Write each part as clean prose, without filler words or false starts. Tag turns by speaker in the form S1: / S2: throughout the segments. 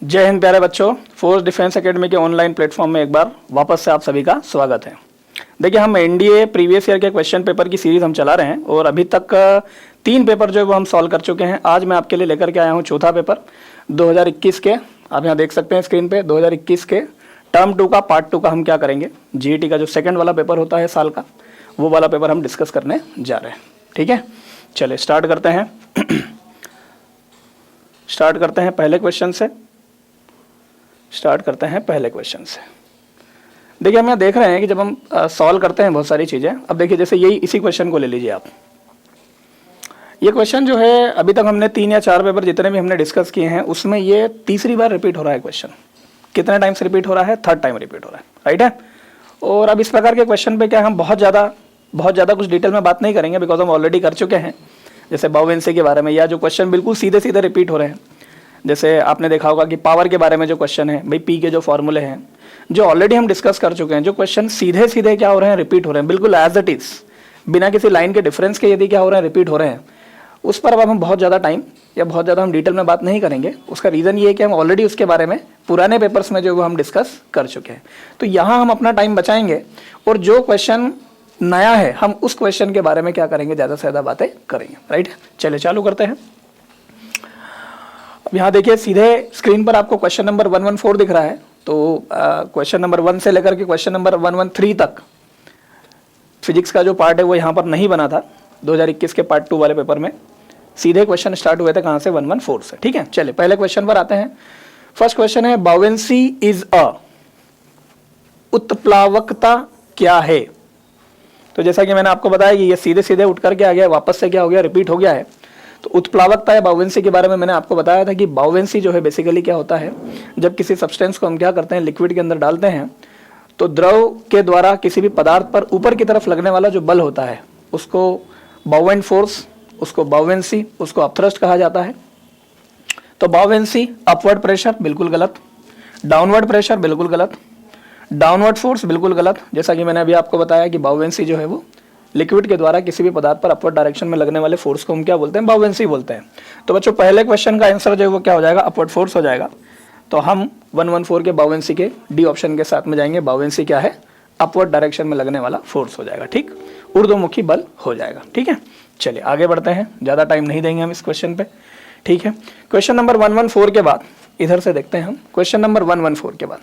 S1: जय हिंद प्यारे बच्चों, फोर्स डिफेंस एकेडमी के ऑनलाइन प्लेटफॉर्म में एक बार वापस से आप सभी का स्वागत है। देखिए, हम एनडीए प्रीवियस ईयर के क्वेश्चन पेपर की सीरीज हम चला रहे हैं और अभी तक 3 पेपर जो है वो हम सॉल्व कर चुके हैं। आज मैं आपके लिए लेकर के आया हूँ चौथा पेपर 2021 के। आप यहाँ देख सकते हैं स्क्रीन पे 2021 के टर्म 2 का पार्ट 2 का हम क्या करेंगे, जीईटी का जो सेकेंड वाला पेपर होता है साल का, वो वाला पेपर हम डिस्कस करने जा रहे हैं। ठीक है, चलिए स्टार्ट करते हैं। पहले क्वेश्चन से। देखिए, हम यहाँ देख रहे हैं कि जब हम सॉल्व करते हैं बहुत सारी चीज़ें। अब देखिए, जैसे यही इसी क्वेश्चन को ले लीजिए आप। ये क्वेश्चन जो है अभी तक हमने 3 या 4 पेपर जितने भी हमने डिस्कस किए हैं उसमें ये तीसरी बार रिपीट हो रहा है क्वेश्चन। कितने टाइम से रिपीट हो रहा है? 3rd टाइम रिपीट हो रहा है, राइट है। और अब इस प्रकार के क्वेश्चन पे क्या हम बहुत ज़्यादा कुछ डिटेल में बात नहीं करेंगे, बिकॉज हम ऑलरेडी कर चुके हैं। जैसे बाउवेंसी के बारे में, या जो क्वेश्चन बिल्कुल सीधे सीधे रिपीट हो रहे हैं, जैसे आपने देखा होगा कि पावर के बारे में जो क्वेश्चन है, भाई पी के जो फॉर्मूले हैं जो ऑलरेडी हम डिस्कस कर चुके हैं, जो क्वेश्चन सीधे सीधे क्या हो रहे हैं, रिपीट हो रहे हैं, बिल्कुल एज इट इज, बिना किसी लाइन के डिफरेंस के यदि क्या हो रहे हैं, रिपीट हो रहे हैं, उस पर अब हम बहुत ज़्यादा टाइम या बहुत ज़्यादा हम डिटेल में बात नहीं करेंगे। उसका रीज़न ये है कि हम ऑलरेडी उसके बारे में पुराने पेपर्स में जो वो हम डिस्कस कर चुके हैं। तो यहाँ हम अपना टाइम बचाएंगे और जो क्वेश्चन नया है हम उस क्वेश्चन के बारे में क्या करेंगे, ज़्यादा से ज़्यादा बातें करेंगे, राइट। चलिए चालू करते हैं। अब यहाँ देखिए, सीधे स्क्रीन पर आपको क्वेश्चन नंबर 114 दिख रहा है। तो क्वेश्चन नंबर 1 से लेकर के क्वेश्चन नंबर 113 तक फिजिक्स का जो पार्ट है वो यहाँ पर नहीं बना था। 2021 के पार्ट 2 वाले पेपर में सीधे क्वेश्चन स्टार्ट हुए थे कहाँ से, 114 से। ठीक है, चलिए पहले क्वेश्चन पर आते हैं। फर्स्ट क्वेश्चन है, बाउवेंसी इज अ, उत्प्लावकता क्या है। तो जैसा कि मैंने आपको बताया कि ये सीधे सीधे उठ करके आ गया, वापस से क्या हो गया, रिपीट हो गया है। तो उत्प्लावकता या बाउवेंसी के बारे में मैंने आपको बताया था कि बाउवेंसी जो है बेसिकली क्या होता है, जब किसी सब्सटेंस को हम क्या करते हैं, लिक्विड के अंदर डालते हैं, तो द्रव के द्वारा किसी भी पदार्थ पर ऊपर की तरफ लगने वाला जो बल होता है उसको बाउवेंट फोर्स, उसको बाउवेंसी, उसको अपथ्रस्ट कहा जाता है। तो बाउवेंसी, अपवर्ड प्रेशर बिल्कुल गलत, डाउनवर्ड प्रेशर बिल्कुल गलत, डाउनवर्ड फोर्स बिल्कुल गलत। जैसा कि मैंने अभी आपको बताया कि बाउवेंसी जो है वो लिक्विड के द्वारा किसी भी पदार्थ पर अपवर्ड डायरेक्शन में लगने वाले फोर्स को हम क्या बोलते हैं, बाउवेंसी बोलते हैं। तो बच्चों, पहले क्वेश्चन का आंसर जो है वो क्या हो जाएगा, अपवर्ड फोर्स हो जाएगा। तो हम 114 के बाउवेंसी के डी ऑप्शन के साथ में जाएंगे। बाउवेंसी क्या है, अपवर्ड डायरेक्शन में लगने वाला फोर्स हो जाएगा, ठीक, ऊर्ध्वमुखी बल हो जाएगा। ठीक है, चलिए आगे बढ़ते हैं, ज़्यादा टाइम नहीं देंगे हम इस क्वेश्चन पे। ठीक है, क्वेश्चन नंबर 114 के बाद इधर से देखते हैं हम क्वेश्चन नंबर 114 के बाद।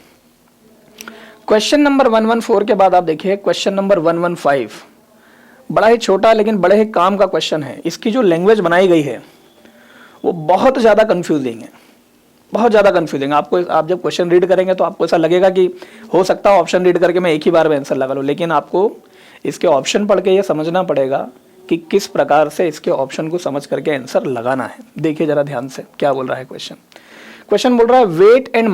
S1: क्वेश्चन नंबर 114 के बाद आप देखिए क्वेश्चन नंबर 115, बड़ा ही छोटा लेकिन बड़े ही काम का क्वेश्चन है। इसकी जो लैंग्वेज बनाई गई है वो बहुत ज़्यादा कंफ्यूजिंग है, बहुत ज़्यादा कंफ्यूजिंग। आपको, आप जब क्वेश्चन रीड करेंगे तो आपको ऐसा लगेगा कि हो सकता है ऑप्शन रीड करके मैं एक ही बार में आंसर लगा लूँ, लेकिन आपको इसके ऑप्शन पढ़ के ये समझना पड़ेगा कि किस प्रकार से इसके ऑप्शन को समझ करके आंसर लगाना है। देखिए जरा ध्यान से क्या बोल रहा है क्वेश्चन। क्वेश्चन बोल रहा है, weight and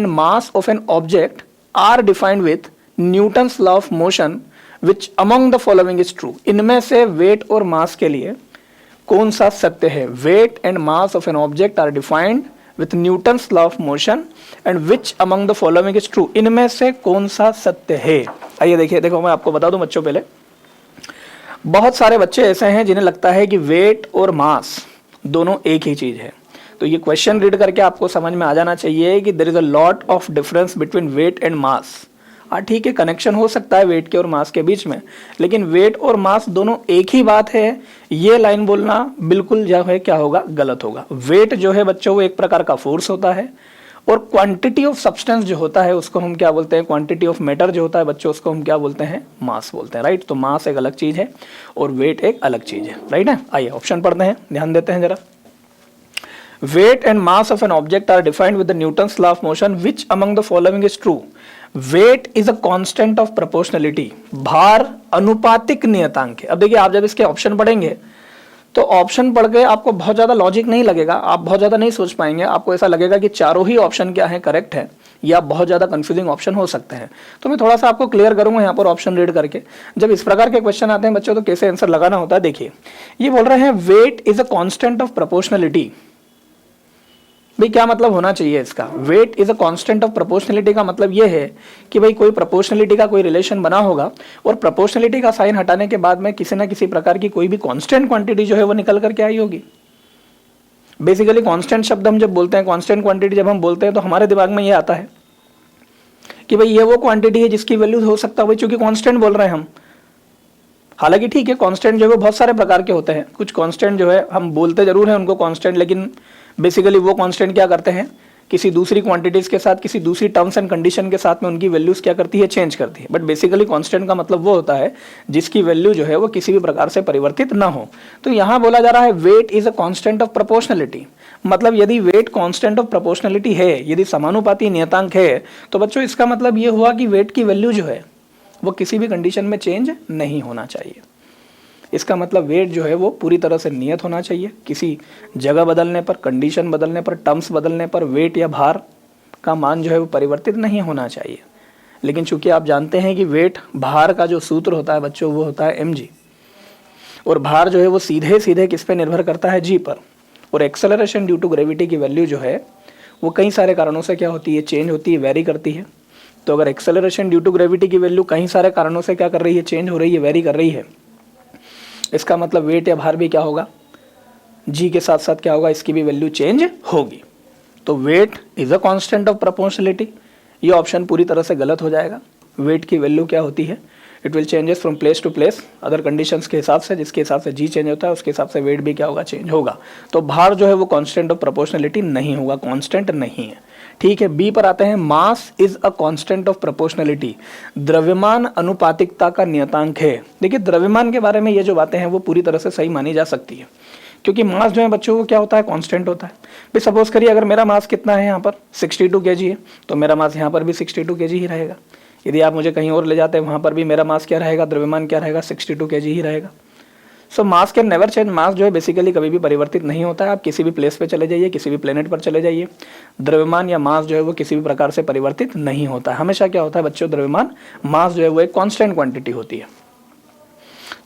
S1: mass of an object are defined with Newton's law of motion which among the following is true. इनमें से वेट और मास के लिए कौन सा सत्य है। Weight and mass of an object are defined with Newton's law of motion and which among the following is true. इनमें से कौन सा सत्य है। आइए देखिए, देखो मैं आपको बता दूं बच्चों, पहले बहुत सारे बच्चे ऐसे हैं जिन्हें लगता है कि वेट और मास दोनों एक ही चीज है। तो ये क्वेश्चन रीड करके आपको समझ में आ जाना चाहिए कि there is a lot of difference between weight and mass. हाँ ठीक है, कनेक्शन हो सकता है वेट के और मास के बीच में, लेकिन वेट और मास दोनों एक ही बात है, ये लाइन बोलना बिल्कुल जो है क्या होगा, गलत होगा। वेट जो है बच्चों वो एक प्रकार का फोर्स होता है, और क्वांटिटी ऑफ सब्सटेंस जो होता है उसको हम क्या बोलते हैं, क्वांटिटी ऑफ मैटर जो होता है बच्चों उसको हम क्या बोलते हैं, मास बोलते हैं, राइट। तो मास एक अलग चीज है और वेट एक अलग चीज है, राइट है। आइए ऑप्शन पढ़ते हैं, ध्यान देते हैं जरा। Weight and mass of an object are defined with the Newton's law of motion which among the following is true. Weight is a constant of proportionality, भार अनुपातिक नियतांक है। अब देखिए, आप जब इसके ऑप्शन पढ़ेंगे तो ऑप्शन पढ़ के आपको बहुत ज्यादा लॉजिक नहीं लगेगा, आप बहुत ज्यादा नहीं सोच पाएंगे, आपको ऐसा लगेगा कि चारों ही ऑप्शन क्या है, करेक्ट है, या बहुत ज्यादा कंफ्यूजिंग ऑप्शन हो सकते हैं। तो मैं थोड़ा सा आपको क्लियर करूंगा यहाँ पर ऑप्शन रीड करके। जब इस प्रकार के क्वेश्चन आते हैं बच्चों तो कैसे आंसर लगाना होता है। देखिए, ये बोल रहे हैं weight is a constant of proportionality. भाई क्या मतलब होना चाहिए इसका, weight is a constant of proportionality का मतलब ये है कि भाई कोई प्रोपोर्शनलिटी का कोई रिलेशन बना होगा और प्रोपोर्शनलिटी का साइन हटाने के बाद में किसी ना किसी प्रकार की कोई भी कांस्टेंट क्वांटिटी जो है वो निकल करके आई होगी। बेसिकली कांस्टेंट शब्द हम जब बोलते हैं, कांस्टेंट क्वांटिटी जब हम बोलते हैं तो हमारे दिमाग में ये आता है कि भाई ये वो क्वांटिटी है जिसकी वैल्यू हो सकता है भाई, चूंकि कांस्टेंट बोल रहे हैं हम। हालांकि ठीक है, कांस्टेंट जो है बहुत सारे प्रकार के होते हैं, कुछ कांस्टेंट जो है हम बोलते जरूर हैं उनको कांस्टेंट, लेकिन बेसिकली वो कांस्टेंट क्या करते हैं, किसी दूसरी क्वांटिटीज के साथ, किसी दूसरी टर्म्स एंड कंडीशन के साथ में उनकी वैल्यूज क्या करती है, चेंज करती है। बट बेसिकली कांस्टेंट का मतलब वो होता है जिसकी वैल्यू जो है वो किसी भी प्रकार से परिवर्तित ना हो। तो यहां बोला जा रहा है weight is a constant of proportionality, मतलब यदि वेट कांस्टेंट ऑफ प्रोपोर्शनलिटी है, यदि समानुपाती नियतांक है, तो बच्चों इसका मतलब ये हुआ कि वेट की वैल्यू जो है वो किसी भी कंडीशन में चेंज नहीं होना चाहिए। इसका मतलब वेट जो है वो पूरी तरह से नियत होना चाहिए, किसी जगह बदलने पर, कंडीशन बदलने पर, टर्म्स बदलने पर वेट या भार का मान जो है वो परिवर्तित नहीं होना चाहिए। लेकिन चूंकि आप जानते हैं कि वेट भार का जो सूत्र होता है बच्चों वो होता है mg, और भार जो है वो सीधे सीधे किस पे निर्भर करता है, g पर। और एक्सेलरेशन ड्यू टू ग्रेविटी की वैल्यू जो है वो कई सारे कारणों से क्या होती है, चेंज होती है, वेरी करती है। तो अगर एक्सेलरेशन ड्यू टू ग्रेविटी की वैल्यू कई सारे कारणों से क्या कर रही है, चेंज हो रही है, वेरी कर रही है, इसका मतलब वेट या भार भी क्या होगा, जी के साथ साथ क्या होगा, इसकी भी वैल्यू चेंज होगी। तो weight is a constant of proportionality, ये ऑप्शन पूरी तरह से गलत हो जाएगा। वेट की वैल्यू क्या होती है, it will changes from place to place, other conditions के हिसाब से, जिसके हिसाब से जी चेंज होता है उसके हिसाब से वेट भी क्या होगा, चेंज होगा। तो भार जो है वो कांस्टेंट ऑफ प्रोपोर्शनलिटी नहीं होगा, कांस्टेंट नहीं है। ठीक है, बी पर आते हैं, mass is a constant of proportionality, द्रव्यमान अनुपातिकता का नियतांक है। देखिए द्रव्यमान के बारे में ये जो बातें हैं वो पूरी तरह से सही मानी जा सकती है, क्योंकि मास जो है बच्चों वो क्या होता है, कांस्टेंट होता है। भाई सपोज करिए अगर मेरा मास कितना है यहाँ पर 62 kg है, तो मेरा मास यहाँ पर भी 62 kg ही रहेगा। यदि आप मुझे कहीं और ले जाते हैं वहाँ पर भी मेरा मास क्या रहेगा, द्रव्यमान क्या रहेगा, 62 kg ही रहेगा। सो मास कैन नेवर चेंज, मास जो है बेसिकली कभी भी परिवर्तित नहीं होता है। आप किसी भी प्लेस पे चले जाइए, किसी भी प्लेनेट पर चले जाइए, द्रव्यमान या मास जो है वो किसी भी प्रकार से परिवर्तित नहीं होता है। हमेशा क्या होता है बच्चों, द्रव्यमान मास जो है वो एक कांस्टेंट क्वांटिटी होती है।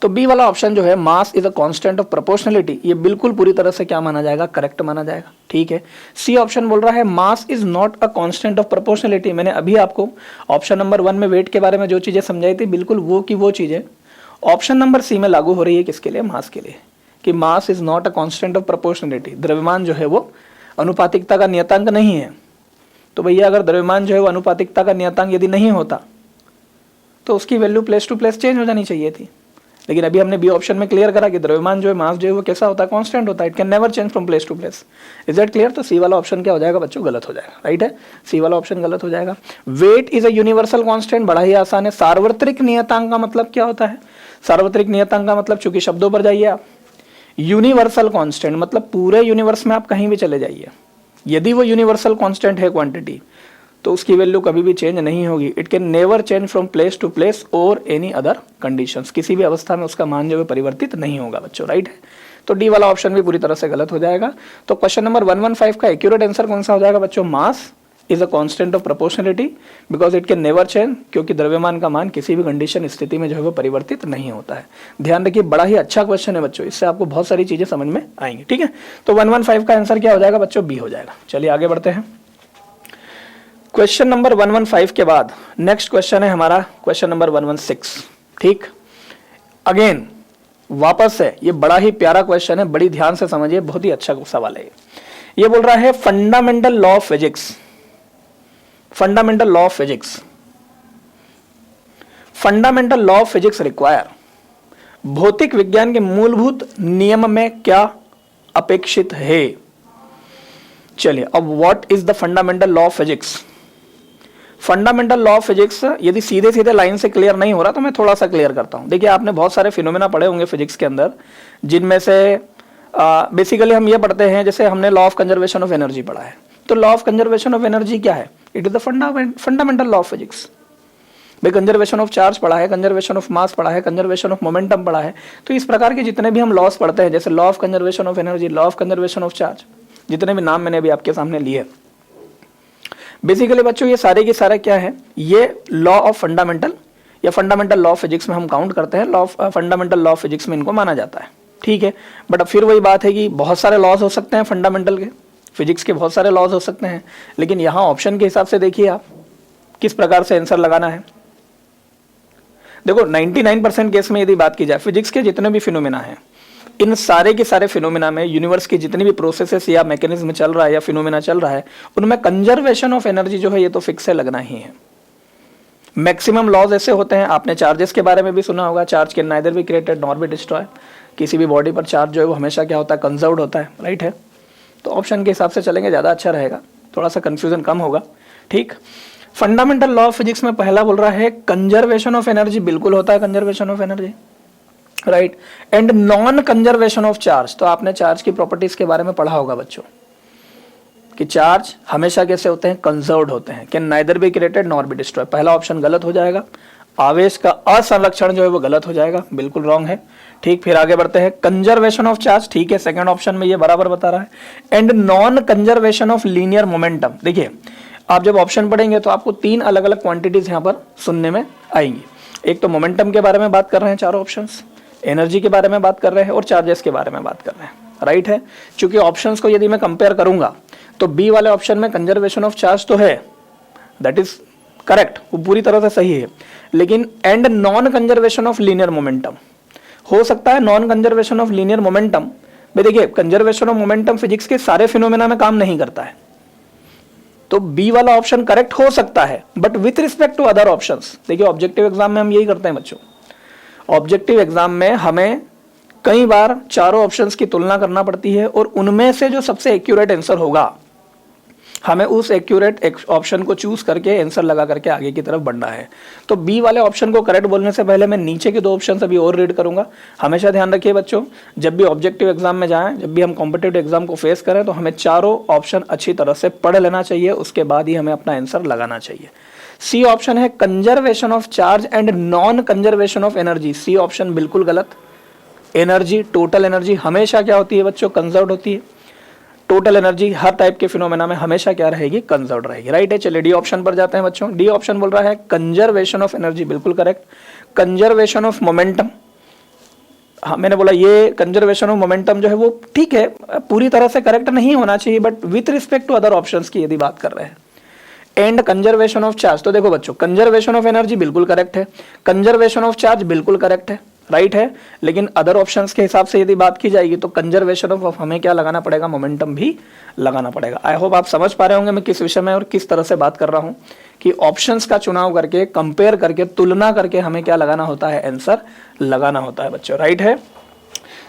S1: तो बी वाला ऑप्शन जो है, mass is a constant of proportionality, ये बिल्कुल पूरी तरह से क्या माना जाएगा, करेक्ट माना जाएगा। ठीक है, सी ऑप्शन बोल रहा है mass is not a constant of proportionality. मैंने अभी आपको ऑप्शन नंबर 1 में वेट के बारे में जो चीजें समझाई थी, बिल्कुल वो की वो चीजें ऑप्शन नंबर सी में लागू हो रही है। किसके लिए, मास के लिए, कि mass is not a constant of proportionality, द्रव्यमान जो है वो अनुपातिकता का नियतांक नहीं है। तो भैया अगर द्रव्यमान जो है वो अनुपातिकता का नियतांक यदि नहीं होता तो उसकी value place to place change हो जानी चाहिए थी। लेकिन अभी हमने बी ऑप्शन में क्लियर करा कि द्रव्यमान जो है, मास जो है वो कैसा होता है, कांस्टेंट होता है, it can never change from place to place. Is that clear? तो सी वाला ऑप्शन क्या हो जाएगा बच्चों, गलत हो जाएगा। राइट है, सी वाला ऑप्शन गलत हो जाएगा। Weight is a universal constant, बड़ा ही आसान है। सार्वत्रिक नियतांक का मतलब क्या होता है, सार्वत्रिक नियतांक का मतलब, चूंकि शब्दों पर जाइए आप, यूनिवर्सल कांस्टेंट मतलब पूरे यूनिवर्स में आप कहीं भी चले जाइए, यदि वो यूनिवर्सल कांस्टेंट है क्वांटिटी, तो उसकी वैल्यू कभी भी चेंज नहीं होगी। It can never change from place to place और एनी अदर कंडीशंस, किसी भी अवस्था में उसका मान जो है परिवर्तित नहीं होगा बच्चों। राइट है, तो डी वाला ऑप्शन भी पूरी तरह से गलत हो जाएगा। तो क्वेश्चन नंबर 115 का एक्यूरेट आंसर कौन सा हो जाएगा बच्चों, mass is a constant of proportionality because it can never change, क्योंकि द्रव्यमान का मान किसी भी कंडीशन स्थिति में जो है वो परिवर्तित नहीं होता है। ध्यान रखिए, बड़ा ही अच्छा क्वेश्चन है बच्चों, इससे आपको बहुत सारी चीजें समझ में आएंगी। ठीक है, तो 115 का आंसर क्या हो जाएगा बच्चों, बी हो जाएगा। चलिए आगे बढ़ते हैं। क्वेश्चन नंबर 115 के बाद नेक्स्ट क्वेश्चन है हमारा क्वेश्चन नंबर 116। ठीक, अगेन वापस से ये बड़ा ही प्यारा क्वेश्चन है, बड़ी ध्यान से समझिए, बहुत ही अच्छा सवाल है। ये बोल रहा है fundamental law of physics, fundamental law of physics, fundamental law of physics require, भौतिक विज्ञान के मूलभूत नियम में क्या अपेक्षित है। चलिए, अब what is the fundamental law of physics. Fundamental law of physics यदि सीधे सीधे लाइन से क्लियर नहीं हो रहा तो मैं थोड़ा सा क्लियर करता हूं। देखिए, आपने बहुत सारे फिनोमेना पढ़े होंगे फिजिक्स के अंदर, जिनमें से बेसिकली हम ये पढ़ते हैं, जैसे हमने law of conservation of energy पढ़ा है। तो law of conservation of energy क्या है, it is the fundamental law of physics. भाई कंजर्वेशन ऑफ चार्ज पढ़ा है, कंजर्वेशन ऑफ मास पढ़ा है, कंजर्वेशन ऑफ मोमेंटम पढ़ा है। तो इस प्रकार के जितने भी हम लॉस पढ़ते हैं, जैसे law of conservation of energy, law of conservation of charge, जितने भी नाम मैंने अभी आपके सामने लिए, बेसिकली बच्चों ये सारे के सारे क्या है, ये लॉ ऑफ फंडामेंटल या फंडामेंटल लॉ ऑफ फिजिक्स में हम काउंट करते हैं। Law of fundamental law of physics में इनको माना जाता है। ठीक है, बट अब फिर वही बात है कि बहुत सारे लॉज हो सकते हैं फंडामेंटल के, फिजिक्स के बहुत सारे लॉज हो सकते हैं, लेकिन यहाँ ऑप्शन के हिसाब से देखिए आप किस प्रकार से आंसर लगाना है। देखो 99% केस में यदि बात की जाए, फिजिक्स के जितने भी फिनोमेना हैं इन सारे के सारे फिनोमेना में यूनिवर्स की जितनी भी प्रोसेसेस या मैकेनिज्म चल रहा है या फिनोमेना चल रहा है, उनमें कंजर्वेशन ऑफ एनर्जी जो है ये तो फिक्स है, लगना ही है। मैक्सिमम लॉज ऐसे होते हैं, आपने चार्जेस के बारे में भी सुना होगा, charge can neither be created nor be destroy. किसी भी बॉडी पर चार्ज जो है वो हमेशा क्या होता है, कंजर्व्ड होता है, राइट है। तो ऑप्शन के हिसाब से चलेंगे ज़्यादा अच्छा रहेगा, थोड़ा सा कंफ्यूजन कम होगा, ठीक। फंडामेंटल लॉ ऑफ फिजिक्स में पहला बोल रहा है कंजर्वेशन ऑफ एनर्जी, बिल्कुल होता है conservation of energy, right. And non conservation of charge, तो आपने चार्ज की प्रॉपर्टीज के बारे में पढ़ा होगा बच्चों कि चार्ज हमेशा कैसे होते हैं, कंजर्व्ड होते हैं, can neither be created nor be destroy. पहला ऑप्शन गलत हो जाएगा, आवेश का असंरक्षण जो है वो गलत हो जाएगा, बिल्कुल रॉन्ग है, ठीक। फिर आगे बढ़ते हैं, कंजर्वेशन ऑफ चार्ज, ठीक है, सेकंड ऑप्शन में ये बराबर बता रहा है। And non conservation of linear momentum, देखिए आप जब ऑप्शन पढ़ेंगे तो आपको तीन अलग अलग क्वांटिटीज यहाँ पर सुनने में आएंगी। एक तो मोमेंटम के बारे में बात कर रहे हैं चारों ऑप्शंस, एनर्जी के बारे में बात कर रहे हैं और चार्जेस के बारे में बात कर रहे हैं, राइट है। क्योंकि ऑप्शंस को यदि मैं कंपेयर करूंगा तो बी वाले ऑप्शन में कंजर्वेशन ऑफ चार्ज तो है, दैट इज करेक्ट, वो पूरी तरह से सही है, लेकिन and non conservation of linear momentum हो सकता है। Non conservation of linear momentum भाई देखिए, कंजर्वेशन ऑफ मोमेंटम फिजिक्स के सारे फिनोमेना में काम नहीं करता है, तो बी वाला ऑप्शन करेक्ट हो सकता है, but with respect to other options. देखिए ऑब्जेक्टिव एग्जाम में हम यही करते हैं बच्चों, ऑब्जेक्टिव एग्जाम में हमें कई बार चारों ऑप्शंस की तुलना करना पड़ती है और उनमें से जो सबसे एक्यूरेट आंसर होगा हमें उस एक्यूरेट ऑप्शन को चूज करके आंसर लगा करके आगे की तरफ बढ़ना है। तो बी वाले ऑप्शन को करेक्ट बोलने से पहले मैं नीचे के दो ऑप्शन अभी और रीड करूंगा। हमेशा ध्यान रखिए बच्चों, जब भी ऑब्जेक्टिव एग्जाम में जाएं, जब भी हम कॉम्पिटिटिव एग्जाम को फेस करें तो हमें चारों ऑप्शन अच्छी तरह से पढ़ लेना चाहिए, उसके बाद ही हमें अपना आंसर लगाना चाहिए। सी ऑप्शन है conservation of charge and non conservation of energy, C option बिल्कुल गलत। एनर्जी, टोटल एनर्जी हमेशा क्या होती है बच्चों, कंजर्व्ड होती है। टोटल एनर्जी हर टाइप के फिनोमेना में हमेशा क्या रहेगी, कंजर्व्ड रहेगी, राइट है। चलिए डी ऑप्शन पर जाते हैं बच्चों। डी ऑप्शन बोल रहा है कंजर्वेशन ऑफ एनर्जी, बिल्कुल करेक्ट। कंजर्वेशन ऑफ मोमेंटम, हाँ मैंने बोला ये कंजर्वेशन ऑफ मोमेंटम जो है वो ठीक है, पूरी तरह से करेक्ट नहीं होना चाहिए, but with respect to other options की यदि बात कर रहे हैं। एंड कंजर्वेशन ऑफ चार्ज, तो देखो बच्चों कंजर्वेशन ऑफ एनर्जी बिल्कुल करेक्ट है, कंजर्वेशन ऑफ चार्ज बिल्कुल करेक्ट है, राइट है। लेकिन अदर ऑप्शंस के हिसाब से यदि बात की जाएगी तो कंजर्वेशन ऑफ हमें क्या लगाना पड़ेगा, मोमेंटम भी लगाना पड़ेगा। आई होप आप समझ पा रहे होंगे मैं किस विषय में और किस तरह से बात कर रहा हूं कि ऑप्शंस का चुनाव करके, कंपेयर करके, तुलना करके हमें क्या लगाना होता है, आंसर लगाना होता है बच्चों, राइट है।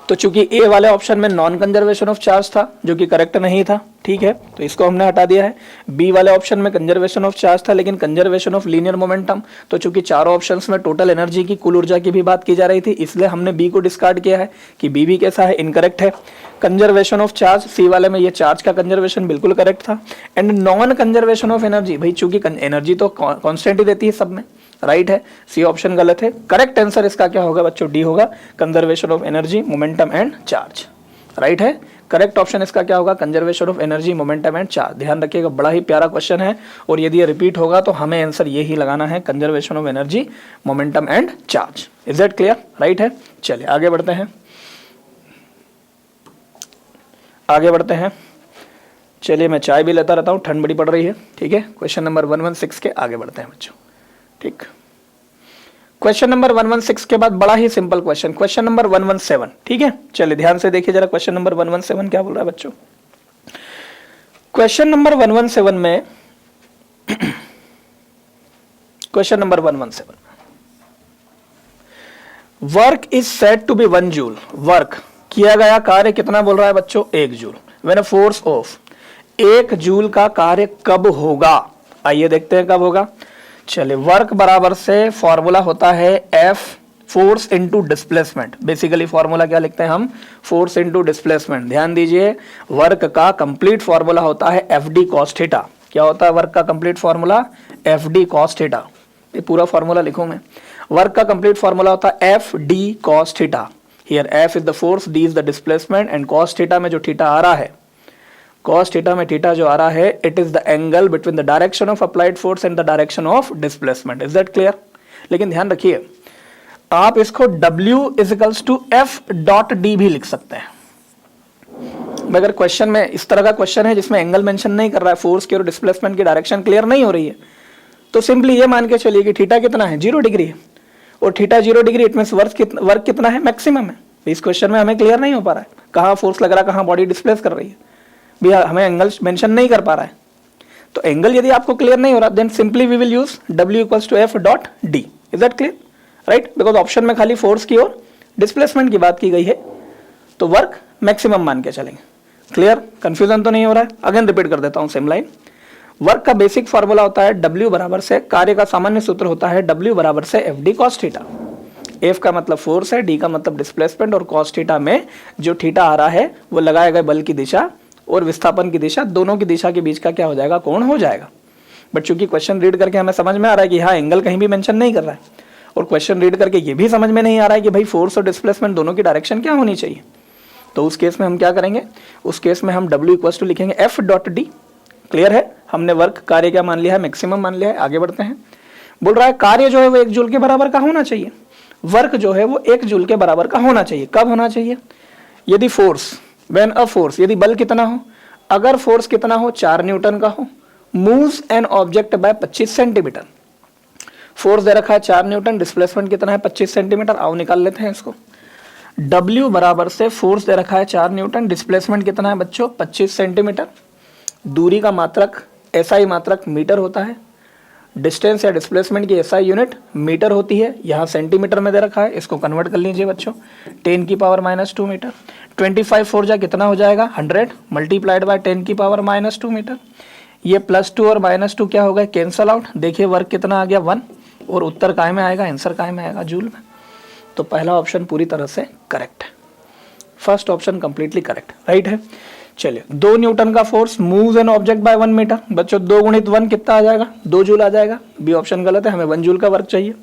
S1: तो चूंकि ए वाले ऑप्शन में नॉन कंजर्वेशन ऑफ चार्ज था जो कि करेक्ट नहीं था, ठीक है, तो इसको हमने हटा दिया है। बी वाले ऑप्शन में कंजर्वेशन ऑफ चार्ज था लेकिन कंजर्वेशन ऑफ लीनियर मोमेंटम, तो चूंकि चारों ऑप्शंस में टोटल एनर्जी की, कुल ऊर्जा की भी बात की जा रही थी, इसलिए हमने बी को डिस्कार्ड किया है कि बी भी कैसा है, इनकरेक्ट है। कंजर्वेशन ऑफ चार्ज, सी वाले में ये चार्ज का कंजर्वेशन बिल्कुल करेक्ट था। And non conservation of energy, भाई चूंकि एनर्जी तो कॉन्स्टेंट ही देती है सब में, राइट है। सी ऑप्शन गलत है, करेक्ट आंसर इसका क्या होगा बच्चों, डी होगा, conservation of energy, momentum and charge, right है। करेक्ट ऑप्शन इसका क्या होगा, conservation of energy, momentum and charge. ध्यान रखिएगा, बड़ा ही प्यारा क्वेश्चन है और यदि ये रिपीट होगा तो हमें आंसर ये ही लगाना है, conservation of energy, momentum and charge. Is that clear, right है। चलिए आगे बढ़ते हैं, आगे बढ़ते हैं। चलिए मैं चाय भी लेता रहता हूँ, ठंड बड़ी पड़ रही है, ठीक है। क्वेश्चन नंबर 116 के आगे बढ़ते हैं बच्चों, ठीक। क्वेश्चन नंबर 116 के बाद बड़ा ही सिंपल क्वेश्चन, क्वेश्चन नंबर 117, ठीक है। चलिए ध्यान से देखिए जरा, क्वेश्चन नंबर 117 क्या बोल रहा है बच्चों। क्वेश्चन नंबर 117 में question number 117, work is said to be 1 joule, work किया गया कार्य कितना बोल रहा है बच्चों, 1 joule. When a force of 1 joule का कार्य कब होगा, आइए देखते हैं कब होगा। चलिए वर्क बराबर से फॉर्मूला होता है F, force into displacement. Basically formula क्या लिखते हैं हम, फोर्स इनटू डिस्प्लेसमेंट। ध्यान दीजिए, वर्क का कंप्लीट फॉर्मूला होता है एफ डी कॉस थीटा। क्या होता है वर्क का complete formula, F D cos theta. ये पूरा फॉर्मूला लिखूं मैं, वर्क का कंप्लीट फॉर्मूला होता है F D cos theta. Here F is the force, D is the displacement and cos theta में जो थीटा आ रहा है, cos थीटा में थीटा जो आ रहा है, it is the angle between the direction of applied force and the direction of displacement. Is that clear. लेकिन ध्यान रखिए, आप इसको W equals to F dot D भी लिख सकते हैं। अगर क्वेश्चन में इस तरह का क्वेश्चन है जिसमें एंगल मेंशन नहीं कर रहा है, फोर्स की और डिस्प्लेसमेंट की डायरेक्शन क्लियर नहीं हो रही है, तो सिंपली ये मान के चलिए कि थीटा कितना है, 0 डिग्री है, और theta 0 degree, it means work कितना है, मैक्सिमम है। इस क्वेश्चन में हमें क्लियर नहीं हो पा रहा है कहाँ फोर्स लग रहा है, कहाँ बॉडी डिस्प्लेस कर रही है, भी हमें एंगल मेंशन नहीं कर पा रहा है। तो एंगल यदि आपको क्लियर नहीं हो रहा, then simply we will use W equals to F dot D। Is that clear? Right, because option में खाली फोर्स की और डिस्प्लेसमेंट की बात की गई है, तो वर्क मैक्सिमम मान के चलेंगे। क्लियर? कंफ्यूजन तो नहीं हो रहा है? अगेन रिपीट कर देता हूं सेम लाइन। वर्क का बेसिक फॉर्मूला होता है W बराबर से, कार्य का सामान्य सूत्र होता है W बराबर से FD cos थीटा। F का मतलब फोर्स है, D का मतलब डिस्प्लेसमेंट, और cos थीटा में जो थीटा आ रहा है वो लगाया गया बल की दिशा और विस्थापन की दिशा, दोनों की दिशा के बीच का क्या हो जाएगा, कोण हो जाएगा। बट चूंकि क्वेश्चन रीड करके हमें समझ में आ रहा है कि हाँ एंगल कहीं भी मेंशन नहीं कर रहा है, और क्वेश्चन रीड करके ये भी समझ में नहीं आ रहा है कि भाई फोर्स और डिस्प्लेसमेंट दोनों की डायरेक्शन क्या होनी चाहिए, तो उस केस में हम क्या करेंगे, उस केस में हम W इक्वल्स टू लिखेंगे F डॉट D। क्लियर है? हमने वर्क कार्य क्या मान लिया है, मैक्सिमम मान लिया है। आगे बढ़ते हैं। बोल रहा है कार्य जो है वो 1 जूल के बराबर का होना चाहिए, वर्क जो है वो 1 जूल के बराबर का होना चाहिए। कब होना चाहिए? यदि फोर्स, व्हेन अ फोर्स, यदि बल कितना हो, अगर फोर्स कितना हो, 4 न्यूटन का हो, moves an object by 25 centimetre. Force दे रखा है 4 न्यूटन, डिस्प्लेसमेंट कितना है 25 सेंटीमीटर। आओ निकाल लेते हैं इसको। W बराबर से फोर्स दे रखा है 4 न्यूटन, डिस्प्लेसमेंट कितना है बच्चों 25 सेंटीमीटर। दूरी का मात्रक SI मात्रक मीटर होता है, डिस्टेंस या डिस्प्लेसमेंट की SI यूनिट मीटर होती है, यहाँ सेंटीमीटर में दे रखा है, इसको कन्वर्ट कर लीजिए बच्चों, 10 की पावर -2 मीटर। 25 4 जा कितना हो जाएगा 100 मल्टीप्लाइड बाय 10 की पावर -2 मीटर। ये +2 और -2 क्या हो गए, कैंसल आउट। देखिए वर्क कितना आ गया 1, और उत्तर काय में आएगा, आंसर काय में आएगा, जूल में। तो पहला ऑप्शन पूरी तरह से करेक्ट है, first option completely correct, right है। चलिए 2 न्यूटन का force moves an object by 1 metre. बच्चों 2 गुणित 1 कितना आ जाएगा, 2 जूल आ जाएगा। बी ऑप्शन गलत है, हमें 1 जूल का वर्क चाहिए।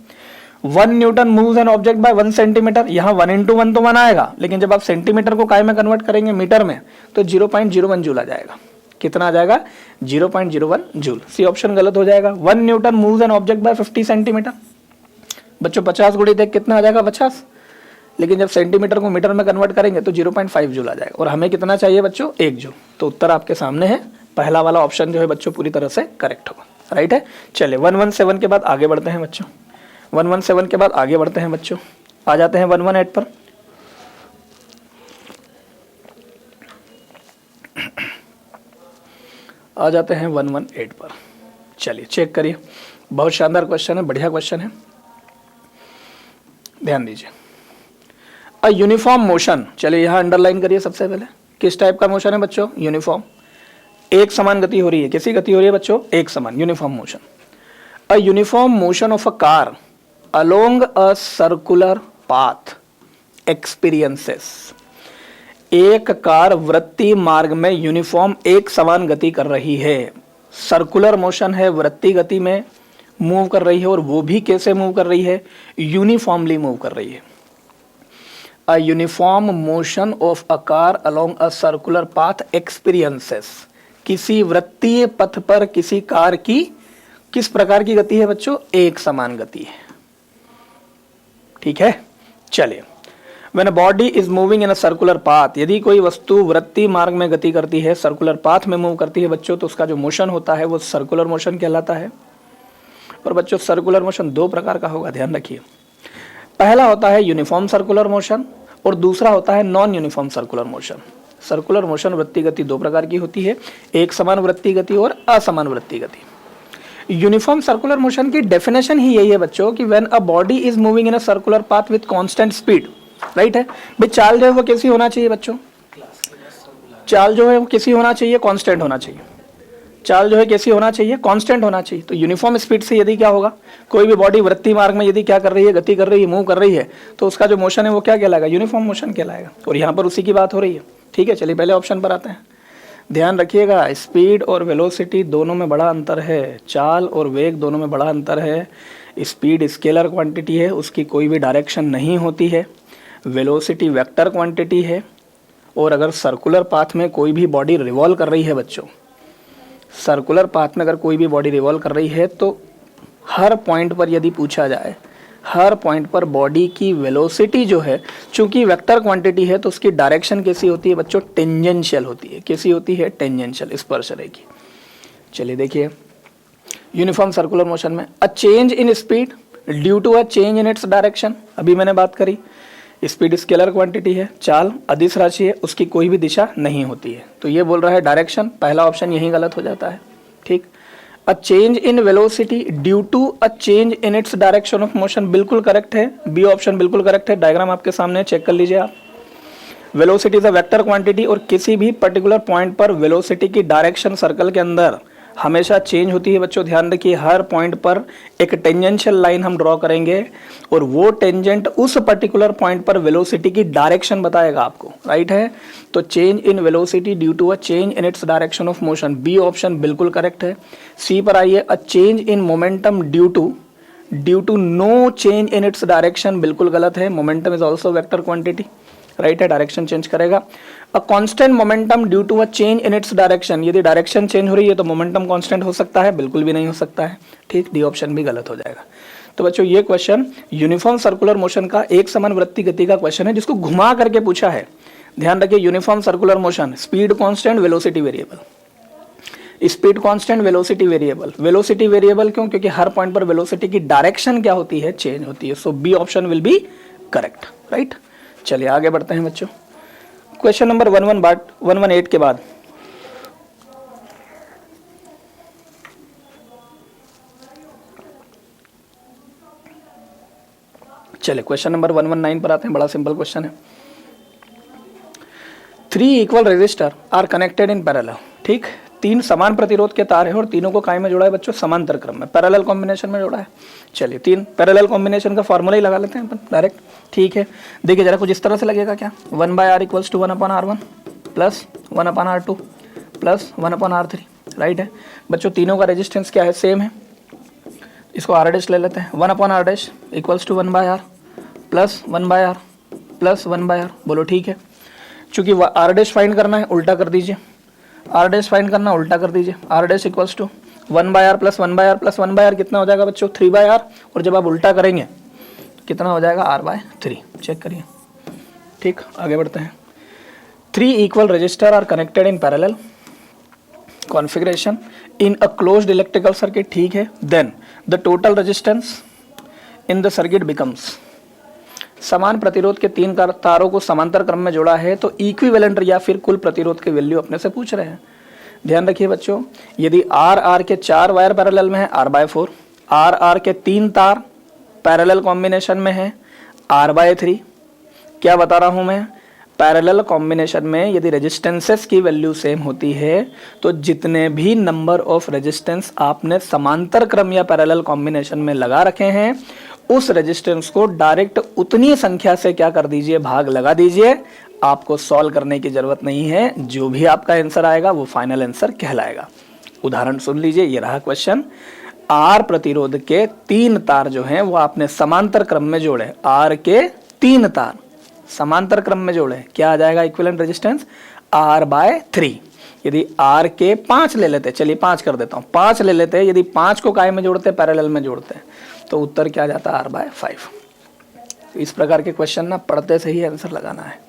S1: 1 Newton moves an object by 1 centimetre. यहाँ 1 × 1 तो 1 आएगा, लेकिन जब आप सेंटीमीटर को काय में कन्वर्ट करेंगे मीटर में, तो 0.01 जूल आ जाएगा। कितना आ जाएगा 0.01 जूल। सी ऑप्शन गलत हो जाएगा। 1 Newton moves an object bye 50 centimetre. बच्चों 50 गुणित 1 कितना आ जाएगा 50, लेकिन जब सेंटीमीटर को मीटर में कन्वर्ट करेंगे तो 0.5 जूल आ जाएगा, और हमें कितना चाहिए बच्चों 1 जूल। तो उत्तर आपके सामने है, पहला वाला ऑप्शन जो है बच्चों पूरी तरह से करेक्ट होगा, राइट है। चलिए 117 के बाद आगे बढ़ते हैं बच्चों, 117 के बाद आगे बढ़ते हैं बच्चों। आ जाते हैं 118 पर। आ जाते हैं 118 पर। चलिए चेक करिए, बहुत शानदार क्वेश्चन है, बढ़िया क्वेश्चन है, ध्यान दीजिए। अ यूनिफॉर्म मोशन, चलिए यहाँ अंडरलाइन करिए सबसे पहले। किस टाइप का मोशन है बच्चों, यूनिफॉर्म, एक समान गति हो रही है। कैसी गति हो रही है बच्चों, एक समान, uniform motion. A uniform motion of a car along a circular path experiences. एक कार वृत्तीय मार्ग में यूनिफॉर्म एक समान गति कर रही है, सर्कुलर मोशन है, वृत्तीय गति में मूव कर रही है, और वो भी कैसे मूव कर रही है, यूनिफॉर्मली मूव कर रही है। A uniform motion of a car along a circular path experiences, किसी वृत्तीय पथ पर किसी कार की किस प्रकार की गति है बच्चों, एक समान गति है, ठीक है। चलिए When a body is moving in a circular path, यदि कोई वस्तु वृत्तीय मार्ग में गति करती है, सर्कुलर पाथ में मूव करती है बच्चों, तो उसका जो मोशन होता है वो सर्कुलर मोशन कहलाता है। और बच्चों सर्कुलर मोशन 2 प्रकार का होगा, ध्यान रखिए। पहला होता है यूनिफॉर्म सर्कुलर मोशन, और दूसरा होता है non uniform circular motion. Circular motion वृत्तीय गति 2 प्रकार की होती है, एक समान वृत्तीय गति और असमान वृत्तीय गति। यूनिफॉर्म सर्कुलर मोशन की डेफिनेशन ही यही है बच्चों कि when a body is moving in a circular path with constant speed, right है। भाई चाल जो है वो कैसी होना चाहिए बच्चों, चाल जो है वो कैसी होना चाहिए, कांस्टेंट होना चाहिए। चाल जो है कैसी होना चाहिए, कांस्टेंट होना चाहिए। तो यूनिफॉर्म स्पीड से यदि क्या होगा, कोई भी बॉडी वृत्तीय मार्ग में यदि क्या कर रही है, गति कर रही है, मूव कर रही है, तो उसका जो मोशन है वो क्या कहलाएगा, यूनिफॉर्म मोशन कहलाएगा। और यहाँ पर उसी की बात हो रही है, ठीक है। चलिए पहले ऑप्शन पर आते हैं। ध्यान रखिएगा, स्पीड और वेलोसिटी दोनों में बड़ा अंतर है, चाल और वेग दोनों में बड़ा अंतर है। स्पीड स्केलर क्वांटिटी है, उसकी कोई भी डायरेक्शन नहीं होती है। वेलोसिटी वेक्टर क्वांटिटी है। और अगर सर्कुलर पाथ में कोई भी बॉडी रिवॉल्व कर रही है बच्चों, सर्कुलर पाथ में अगर कोई भी बॉडी रिवॉल्व कर रही है, तो हर पॉइंट पर यदि पूछा जाए, हर पॉइंट पर बॉडी की वेलोसिटी जो है, चूंकि वेक्टर क्वांटिटी है, तो उसकी डायरेक्शन कैसी होती है बच्चों, टेंजेंशियल होती है। कैसी होती है, टेंजेंशियल, स्पर्श रेखी। चलिए देखिए, यूनिफॉर्म सर्कुलर मोशन में a change in speed due to a change in its direction, अभी मैंने बात करी स्पीड स्केलर क्वांटिटी है, चाल अदिश राशि है, उसकी कोई भी दिशा नहीं होती है। तो ये बोल रहा है डायरेक्शन, पहला ऑप्शन यही गलत हो जाता है। ठीक, a change in velocity due to a change in its direction of motion, बिल्कुल करेक्ट है, बी ऑप्शन बिल्कुल करेक्ट है। डायग्राम आपके सामने चेक कर लीजिए आप। Velocity is a vector quantity, और किसी भी पर्टिकुलर पॉइंट पर वेलोसिटी की डायरेक्शन सर्कल के अंदर हमेशा चेंज होती है। बच्चों ध्यान रखिए, हर पॉइंट पर एक टेंजेंशियल लाइन हम ड्रॉ करेंगे और वो टेंजेंट उस पर्टिकुलर पॉइंट पर वेलोसिटी की डायरेक्शन बताएगा आपको, राइट है। तो change in velocity due to a change in its direction of motion, B option बिल्कुल करेक्ट है। सी पर आइए, a change in momentum due to no change in its direction, बिल्कुल गलत है। Momentum is also vector quantity, right है, direction change करेगा। A constant momentum due to a change in its direction, यदि direction change हो रही है तो मोमेंटम कांस्टेंट हो सकता है, बिल्कुल भी नहीं हो सकता है। ठीक, डी ऑप्शन भी गलत हो जाएगा। तो बच्चों ये क्वेश्चन यूनिफॉर्म सर्कुलर मोशन का एक समान वृत्ति गति का क्वेश्चन है, जिसको घुमा करके पूछा है। ध्यान रखिए, uniform circular motion, speed constant, velocity variable, speed constant, velocity variable. Velocity variable क्यों? क्योंकि हर पॉइंट पर वेलोसिटी की डायरेक्शन क्या होती है? चेंज होती है। So B option will be correct, right. चलिए आगे बढ़ते हैं बच्चों। क्वेश्चन नंबर 118 के बाद चलिए क्वेश्चन नंबर 119 पर आते हैं। बड़ा सिंपल क्वेश्चन है। 3 equal resistor are connected in parallel. ठीक, 3 समान प्रतिरोध के तार है और तीनों को काय में जोड़ा है बच्चों? समांतर क्रम में, पैरेलल कॉम्बिनेशन में जोड़ा है। चलिए 3 पैरेलल कॉम्बिनेशन का फॉर्मूला ही लगा लेते हैं अपन डायरेक्ट। ठीक है, देखिए जरा कुछ इस तरह से लगेगा क्या? 1/r equals to 1/r1 plus 1/r2 plus 1/r3, right है। बच्चों तीनों का रेजिस्टेंस क्या है? सेम है। इसको r डैश ले लेते हैं। 1/r dash equals to 1/r plus 1/r plus 1/r, बोलो ठीक है। चूंकि r डैश फाइंड करना है, उल्टा कर दीजिए। r डैश फाइंड करना, उल्टा कर दीजिए। r dash equals to 1/r plus 1/r plus 1/r कितना हो जाएगा बच्चों? 3/r, और जब आप उल्टा करेंगे कितना हो जाएगा? r/3। चेक करिए। ठीक, आगे बढ़ते हैं। 3 equal resistor are connected in parallel configuration in a closed electrical circuit. ठीक है, then the total resistance in the circuit becomes. समान प्रतिरोध के 3 तारों को समांतर क्रम में जोड़ा है, तो इक्विवेलेंट या फिर कुल प्रतिरोध के वैल्यू अपने से पूछ रहे हैं। ध्यान रखिए बच्चों, यदि R के 4 वायर पैरेलल में है, R/4, R के 3 तार पैरेलल कॉम्बिनेशन में है, R/3। क्या बता रहा हूं मैं? पैरेलल कॉम्बिनेशन में यदि रेजिस्टेंसेस की वैल्यू सेम होती है, तो जितने भी नंबर ऑफ रेजिस्टेंस आपने समांतर क्रम या पैरेलल कॉम्बिनेशन में लगा रखे हैं, उस रेजिस्टेंस को डायरेक्ट उतनी संख्या से क्या कर दीजिए? भाग लगा दीजिए। आपको सॉल्व करने की जरूरत नहीं है, जो भी आपका आंसर आएगा वो फाइनल आंसर कहलाएगा। उदाहरण सुन लीजिए, ये रहा क्वेश्चन। आर प्रतिरोध के 3 तार जो हैं वो आपने समांतर क्रम में जोड़े। आर के 3 तार समांतर क्रम में जोड़े, क्या आ जाएगा इक्विवेलेंट रेजिस्टेंस? R/3। यदि R के 5 ले लेते, चलिए 5 कर देता हूँ, 5 ले लेते, यदि 5 को काय में जोड़ते? पैरेलल में जोड़ते, तो उत्तर क्या जाता? R/5। इस प्रकार के क्वेश्चन ना पढ़ते से ही आंसर लगाना है।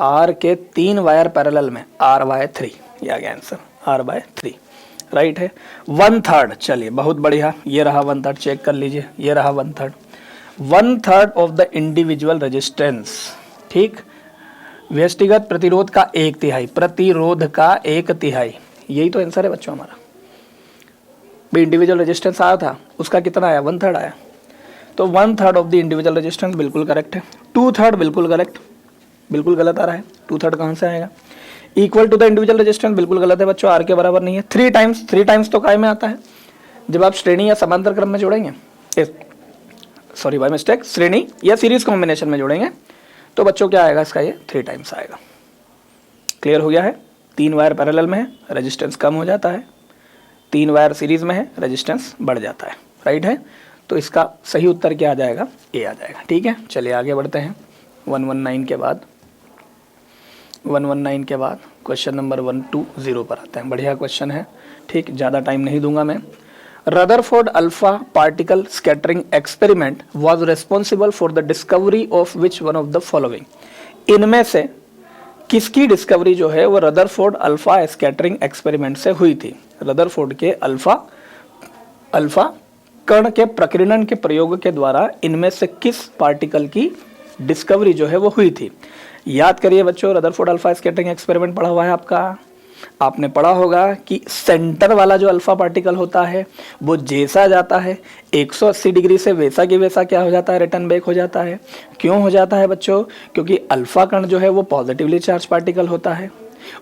S1: R के 3 वायर पैरेलल में, R/3, ये आ गया आंसर, R/3, राइट है। 1/3, चलिए बहुत बढ़िया, ये रहा 1/3, चेक कर लीजिए, ये रहा 1/3। 1/3 ऑफ द इंडिविजुअल रेजिस्टेंस। ठीक, व्यष्टिगत प्रतिरोध का 1/3, प्रतिरोध का 1/3, यही तो आंसर है बच्चों हमारा। इंडिविजुअल रेजिस्टेंस आया था, उसका कितना आया? 1/3 आया। तो 1/3 ऑफ द इंडिविजुअल रेजिस्टेंस बिल्कुल करेक्ट है। 2/3 बिल्कुल करेक्ट, बिल्कुल गलत आ रहा है। 2/3 कहाँ से आएगा? Equal to the individual resistance बिल्कुल गलत है बच्चों, आर के बराबर नहीं है। 3 टाइम्स तो काय में आता है? जब आप श्रेणी या समांतर क्रम में जोड़ेंगे, सॉरी बाय मिस्टेक, श्रेणी या सीरीज कॉम्बिनेशन में जोड़ेंगे, तो बच्चों क्या आएगा इसका? ये 3 टाइम्स आएगा। क्लियर हो गया है? 3 वायर पैरेलल में है, रेजिस्टेंस कम हो जाता है। 3 वायर सीरीज में है, रेजिस्टेंस बढ़ जाता है, राइट है। तो इसका सही उत्तर क्या आ जाएगा? ए आ जाएगा। ठीक है, चलिए आगे बढ़ते हैं। 119 के बाद क्वेश्चन नंबर 120 पर आते हैं। बढ़िया क्वेश्चन है, ठीक, ज़्यादा टाइम नहीं दूंगा मैं। Rutherford alpha particle scattering experiment was responsible for the discovery of which one of the following. इनमें से किसकी डिस्कवरी जो है वो रदरफोर्ड अल्फा स्कैटरिंग एक्सपेरिमेंट से हुई थी? रदरफोर्ड के अल्फा कण के प्रकीर्णन के प्रयोग के द्वारा इनमें से किस पार्टिकल की डिस्कवरी जो है वो हुई थी। याद करिए बच्चों, रदरफोर्ड अल्फा स्कैटरिंग एक्सपेरिमेंट पढ़ा हुआ है आपका। आपने पढ़ा होगा कि सेंटर वाला जो अल्फा पार्टिकल होता है वो जैसा जाता है 180 डिग्री से वैसा की वैसा क्या हो जाता है, रिटर्न बैक हो जाता है। क्यों हो जाता है बच्चों? क्योंकि अल्फा कण जो है वो पॉजिटिवली चार्ज पार्टिकल होता है,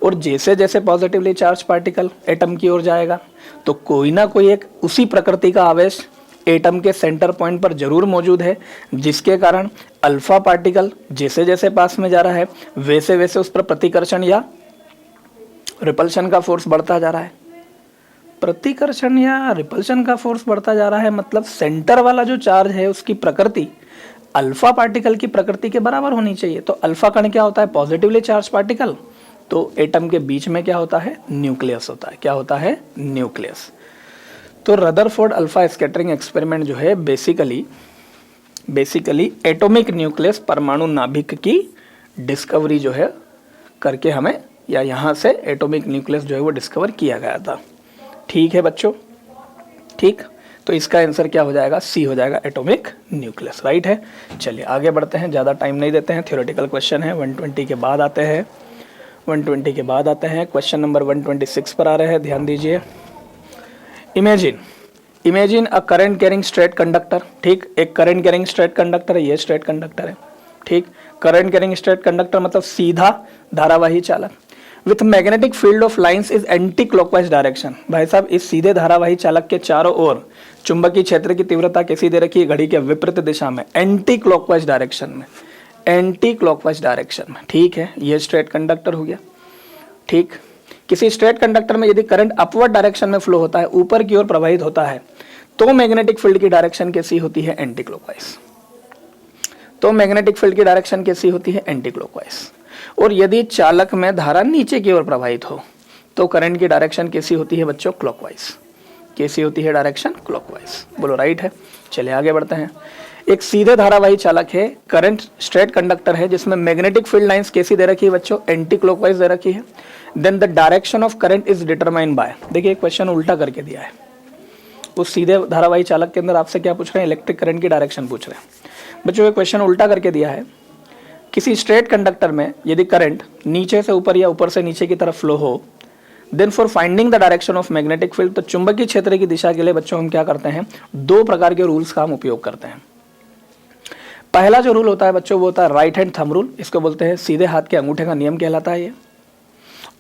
S1: और जैसे जैसे पॉजिटिवली चार्ज पार्टिकल एटम की ओर जाएगा तो कोई ना कोई एक उसी प्रकृति का आवेश एटम के सेंटर पॉइंट पर जरूर मौजूद है, जिसके कारण अल्फा पार्टिकल जैसे जैसे पास में जा रहा है वैसे वैसे उस पर प्रतिकर्षण या रिपल्शन का फोर्स बढ़ता जा रहा है। प्रतिकर्षण या रिपल्शन का फोर्स बढ़ता जा रहा है, मतलब सेंटर वाला जो चार्ज है उसकी प्रकृति अल्फा पार्टिकल की प्रकृति के बराबर होनी चाहिए। तो अल्फा कण क्या होता है? Positively charge particle. तो एटम के बीच में क्या होता है? न्यूक्लियस होता है। क्या होता है? न्यूक्लियस। तो रदरफोर्ड अल्फा स्कैटरिंग एक्सपेरिमेंट जो है बेसिकली एटॉमिक न्यूक्लियस परमाणु नाभिक की डिस्कवरी जो है करके हमें, या यहाँ से एटॉमिक न्यूक्लियस जो है वो डिस्कवर किया गया था। ठीक है बच्चों, ठीक। तो इसका आंसर क्या हो जाएगा? सी हो जाएगा, एटॉमिक न्यूक्लियस। राइट है। चलिए आगे बढ़ते हैं, ज़्यादा टाइम नहीं देते हैं। थ्योरेटिकल क्वेश्चन है, 120 के बाद आते हैं। 120 के बाद आते हैं, क्वेश्चन नंबर 126 पर आ रहे हैं, ध्यान दीजिए। Imagine a current carrying straight conductor. ठीक, एक करंट कैरिंग स्ट्रेट कंडक्टर है, ये स्ट्रेट कंडक्टर है। ठीक, करंट कैरिंग स्ट्रेट कंडक्टर मतलब सीधा धारावाही चालक with magnetic field of lines is anti clockwise direction. भाई साहब, इस सीधे धारावाही चालक के चारों ओर चुंबकीय क्षेत्र की तीव्रता कैसी दे रखी है? घड़ी के विपरीत दिशा में, एंटी क्लॉकवाइज डायरेक्शन में, एंटी क्लॉकवाइज डायरेक्शन में। ठीक है, ये स्ट्रेट कंडक्टर हो गया। ठीक, किसी स्ट्रेट कंडक्टर में यदि करंट अपवर्ड डायरेक्शन में फ्लो होता है, ऊपर की ओर प्रवाहित होता है, तो मैग्नेटिक फील्ड की डायरेक्शन कैसी होती है? Anti clockwise. तो मैग्नेटिक फील्ड की डायरेक्शन कैसी होती है? Anti clockwise. और यदि चालक में धारा नीचे की ओर प्रवाहित हो तो करंट की डायरेक्शन कैसी होती है बच्चों? क्लॉकवाइज। कैसी होती है डायरेक्शन? क्लॉकवाइज। बोलो राइट है। चलिए आगे बढ़ते हैं। एक सीधे धारावाही चालक है, करंट स्ट्रेट कंडक्टर है, जिसमें मैग्नेटिक फील्ड लाइंस कैसी दे रखी है बच्चों? एंटी क्लॉकवाइज दे रखी है। Then the direction of current is determined by, देखिए क्वेश्चन उल्टा करके दिया है। उस सीधे धारावाही चालक के अंदर आपसे क्या पूछ रहे हैं? इलेक्ट्रिक करंट की डायरेक्शन पूछ रहे हैं। बच्चों ये क्वेश्चन उल्टा करके दिया है। किसी स्ट्रेट कंडक्टर में यदि करंट नीचे से ऊपर या ऊपर से नीचे की तरफ फ्लो हो, then for finding the direction of magnetic field, तो चुंबकीय क्षेत्र की दिशा के लिए बच्चों हम क्या करते हैं? दो प्रकार के रूल्स का हम उपयोग करते हैं। पहला जो रूल होता है बच्चों वो होता है राइट हैंड थंब रूल, इसको बोलते हैं सीधे हाथ के अंगूठे का नियम कहलाता है ये।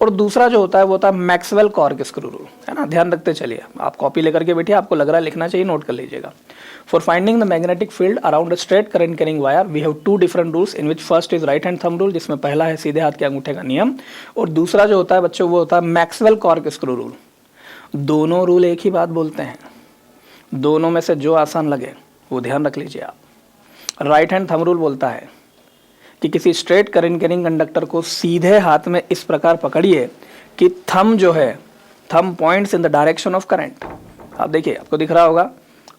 S1: और दूसरा जो होता है वो होता है मैक्सवेल कॉर्क स्क्रू रूल, है ना। ध्यान रखते चलिए, आप कॉपी लेकर के बैठिए, आपको लग रहा है लिखना चाहिए, नोट कर लीजिएगा। For finding the magnetic field around a straight current carrying wire we have two different rules, in which first is right hand thumb rule, जिसमें पहला है सीधे हाथ के अंगूठे का नियम, और दूसरा जो होता है बच्चों वो होता है मैक्सवेल कॉर्क स्क्रू रूल। दोनों रूल एक ही बात बोलते हैं, दोनों में से जो आसान लगे वो ध्यान रख लीजिए आप। राइट हैंड थंब रूल बोलता है कि किसी स्ट्रेट करंट कैरिंग कंडक्टर को सीधे हाथ में इस प्रकार पकड़िए कि थंब जो है, thumb points in the direction of current. आप देखिए, आपको दिख रहा होगा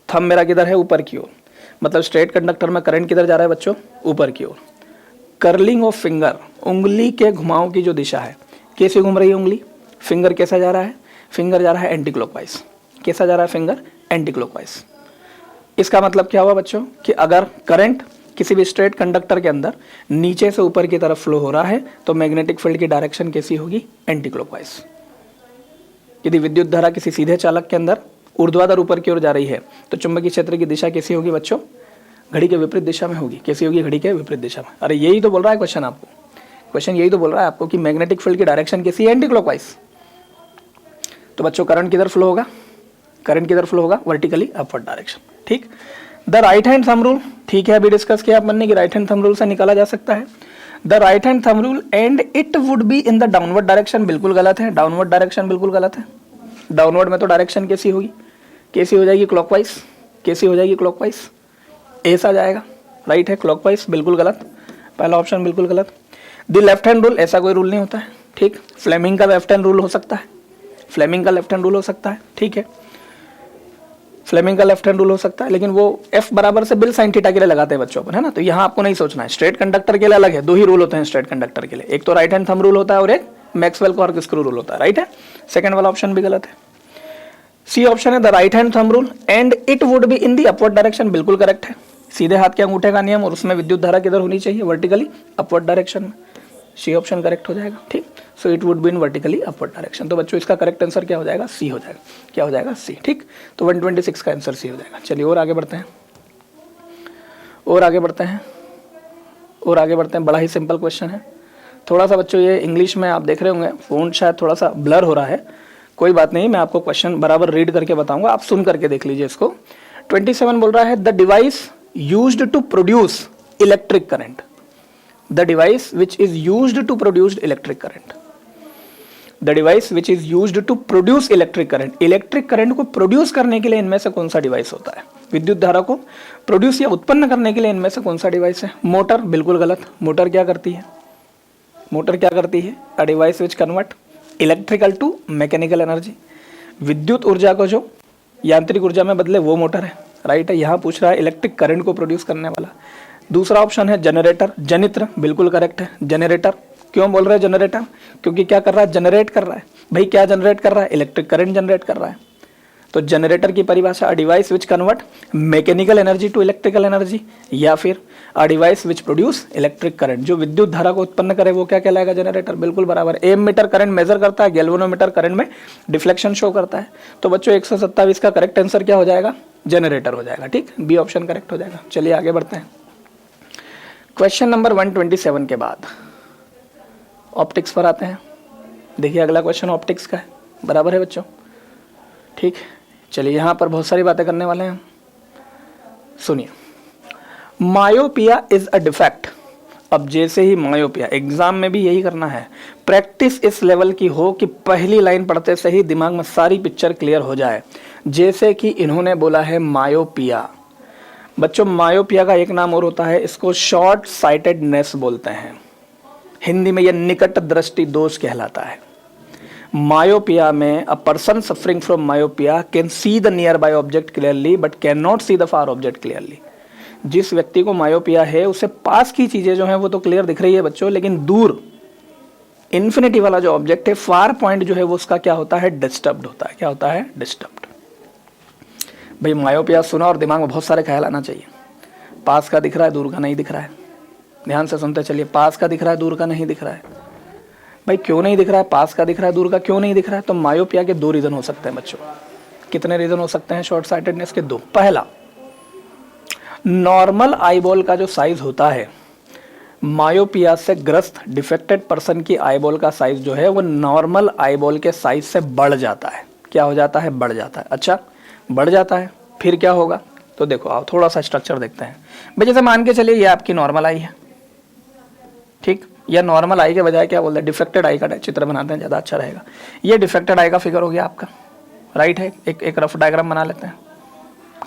S1: थंब मेरा किधर है? ऊपर की ओर। मतलब स्ट्रेट कंडक्टर में करंट किधर जा रहा है बच्चों? ऊपर की ओर। कर्लिंग ऑफ फिंगर, उंगली के घुमाव की जो दिशा है, कैसे घूम रही है उंगली? फिंगर कैसा जा रहा है? फिंगर जा रहा है एंटी क्लॉकवाइज। कैसा जा रहा है फिंगर? Anti clockwise. इसका मतलब क्या हुआ बच्चों कि अगर करंट किसी भी स्ट्रेट कंडक्टर के अंदर नीचे से ऊपर की तरफ फ्लो हो रहा है तो मैग्नेटिक फील्ड की डायरेक्शन कैसी होगी? Anti clockwise. यदि विद्युत धारा किसी सीधे चालक के अंदर ऊर्ध्वाधर ऊपर की ओर जा रही है तो चुंबकीय क्षेत्र की दिशा कैसी होगी बच्चों? घड़ी के विपरीत दिशा में होगी। कैसी होगी? घड़ी के विपरीत दिशा में। अरे यही तो बोल रहा है क्वेश्चन आपको, क्वेश्चन यही तो बोल रहा है आपको कि मैग्नेटिक फील्ड की डायरेक्शन कैसी है? Anti clockwise. तो बच्चों करंट किधर फ्लो होगा? करंट किधर फ्लो होगा? Vertically upward direction. ठीक। The right hand thumb rule, ठीक है, अभी डिस्कस किया अपन ने कि राइट हैंड थंब रूल से निकाला जा सकता है। The right hand thumb rule and it would be in the downward direction, बिल्कुल गलत है। डाउनवर्ड डायरेक्शन बिल्कुल गलत है। डाउनवर्ड में तो डायरेक्शन कैसी होगी? कैसी हो जाएगी? क्लॉकवाइज। कैसी हो जाएगी? क्लॉकवाइज। ऐसा जाएगा, राइट है, क्लॉकवाइज बिल्कुल गलत, पहला ऑप्शन बिल्कुल गलत। द लेफ्ट हैंड रूल, ऐसा कोई रूल नहीं होता है। ठीक, फ्लेमिंग का लेफ्ट हैंड रूल हो सकता है, फ्लेमिंग का लेफ्ट हैंड रूल हो सकता है। ठीक है, फ्लेमिंग का लेफ्ट हैंड रूल हो सकता है, लेकिन वो F बराबर से बिल साइन थीटा के लिए लगाते हैं बच्चों अपन, है ना। तो यहाँ आपको नहीं सोचना है। स्ट्रेट कंडक्टर के लिए अलग है, दो ही रूल होते हैं स्ट्रेट कंडक्टर के लिए, एक तो राइट हैंड थंब रूल होता है और एक मैक्सवेल कॉर्क स्क्रू रूल होता है। राइट है, सेकंड वाला ऑप्शन भी गलत है। सी ऑप्शन है the right hand thumb rule and it would be in the upward direction, बिल्कुल करेक्ट है। सीधे हाथ के अंगूठे का नियम, और उसमें विद्युत धारा किधर होनी चाहिए, वर्टिकली अपवर्ड डायरेक्शन में। सी ऑप्शन करेक्ट हो जाएगा, ठीक। So it would be in vertically upward direction. तो बच्चों इसका करेक्ट आंसर क्या हो जाएगा, सी हो जाएगा। क्या हो जाएगा, सी, ठीक। तो 126 का आंसर सी हो जाएगा। चलिए और आगे बढ़ते हैं, और आगे बढ़ते हैं, और आगे बढ़ते हैं। बड़ा ही सिंपल क्वेश्चन है। थोड़ा सा बच्चों ये इंग्लिश में आप देख रहे होंगे, फ़ॉन्ट शायद थोड़ा सा ब्लर हो रहा है, कोई बात नहीं, मैं आपको क्वेश्चन बराबर रीड करके बताऊंगा, आप सुन करके देख लीजिए इसको। 27 बोल रहा है, the device used to produce electric current, the device which is used to produce electric current, the device which is used to produce electric current. Electric current को प्रोड्यूस करने के लिए इनमें से कौन सा डिवाइस होता है, विद्युत धारा को प्रोड्यूस या उत्पन्न करने के लिए इनमें से कौन सा डिवाइस है, मोटर, बिल्कुल गलत। मोटर क्या करती है, मोटर क्या करती है, a device which convert electrical to mechanical energy, विद्युत ऊर्जा को जो यांत्रिक ऊर्जा में बदले वो मोटर है, राइट है। यहाँ पूछ रहा है इलेक्ट्रिक करंट को प्रोड्यूस करने वाला। दूसरा ऑप्शन है जनरेटर, जनित्र, बिल्कुल करेक्ट है। जनरेटर क्यों बोल रहे हैं जनरेटर, क्योंकि क्या कर रहा है, जनरेट कर रहा है। भाई क्या जनरेट कर रहा है, इलेक्ट्रिक करंट जनरेट कर रहा है। तो जनरेटर की परिभाषा, a device which convert mechanical energy to electrical energy, या फिर a device which produce electric current, जो विद्युत धारा को उत्पन्न करे वो क्या कहलाएगा, जनरेटर, बिल्कुल बराबर। एमीटर करंट मेजर करता है, गैल्वेनोमीटर करंट में डिफ्लेक्शन शो करता है। तो बच्चों 127 का करेक्ट आंसर क्या हो जाएगा, जनरेटर हो जाएगा, ठीक। बी ऑप्शन करेक्ट हो जाएगा। चलिए आगे बढ़ते हैं। क्वेश्चन नंबर 127 के बाद ऑप्टिक्स पर आते हैं। देखिए अगला क्वेश्चन ऑप्टिक्स का है, बराबर है बच्चों, ठीक। चलिए यहाँ पर बहुत सारी बातें करने वाले हैं, सुनिए। Myopia is a defect. अब जैसे ही मायोपिया, एग्जाम में भी यही करना है, प्रैक्टिस इस लेवल की हो कि पहली लाइन पढ़ते से ही दिमाग में सारी पिक्चर क्लियर हो जाए। जैसे कि इन्होंने बोला है मायोपिया, बच्चों मायोपिया का एक नाम और होता है, इसको शॉर्ट साइटेडनेस बोलते हैं, हिंदी में यह निकट दृष्टि दोष कहलाता है। मायोपिया में a person suffering from myopia can see the near by object clearly but can not see the far object clearly. जिस व्यक्ति को मायोपिया है उसे पास की चीजें जो हैं वो तो क्लियर दिख रही है बच्चों, लेकिन दूर इन्फिनिटी वाला जो ऑब्जेक्ट है, फार पॉइंट जो है वो उसका क्या होता है, डिस्टर्ब्ड होता है। क्या होता है, डिस्टर्ब्ड। भाई मायोपिया सुना और दिमाग में बहुत सारे ख्याल आना चाहिए। पास का दिख रहा है, दूर का नहीं दिख रहा है। ध्यान से सुनते चलिए, पास का दिख रहा है, दूर का नहीं दिख रहा है। भाई क्यों नहीं दिख रहा है, पास का दिख रहा है, दूर का क्यों नहीं दिख रहा है। तो मायोपिया के दो रीजन हो सकते हैं बच्चों। कितने रीजन हो सकते हैं शॉर्ट साइटेडनेस के, दो। पहला, नॉर्मल आईबॉल का जो साइज होता है, मायोपिया से ग्रस्त डिफेक्टेड पर्सन की आईबॉल का साइज जो है वो नॉर्मल आईबॉल के साइज से बढ़ जाता है। क्या हो जाता है, बढ़ जाता है। अच्छा, बढ़ जाता है, फिर क्या होगा, तो देखो आओ थोड़ा सा स्ट्रक्चर देखते हैं। भाई जैसे मान के चलिए ये आपकी नॉर्मल आई है, ठीक, या नॉर्मल आई के बजाय क्या बोलते हैं, डिफेक्टेड आई का चित्र बनाते हैं, ज़्यादा अच्छा रहेगा। ये डिफेक्टेड आई का फिगर हो गया आपका, राइट है। एक रफ डायग्राम बना लेते हैं,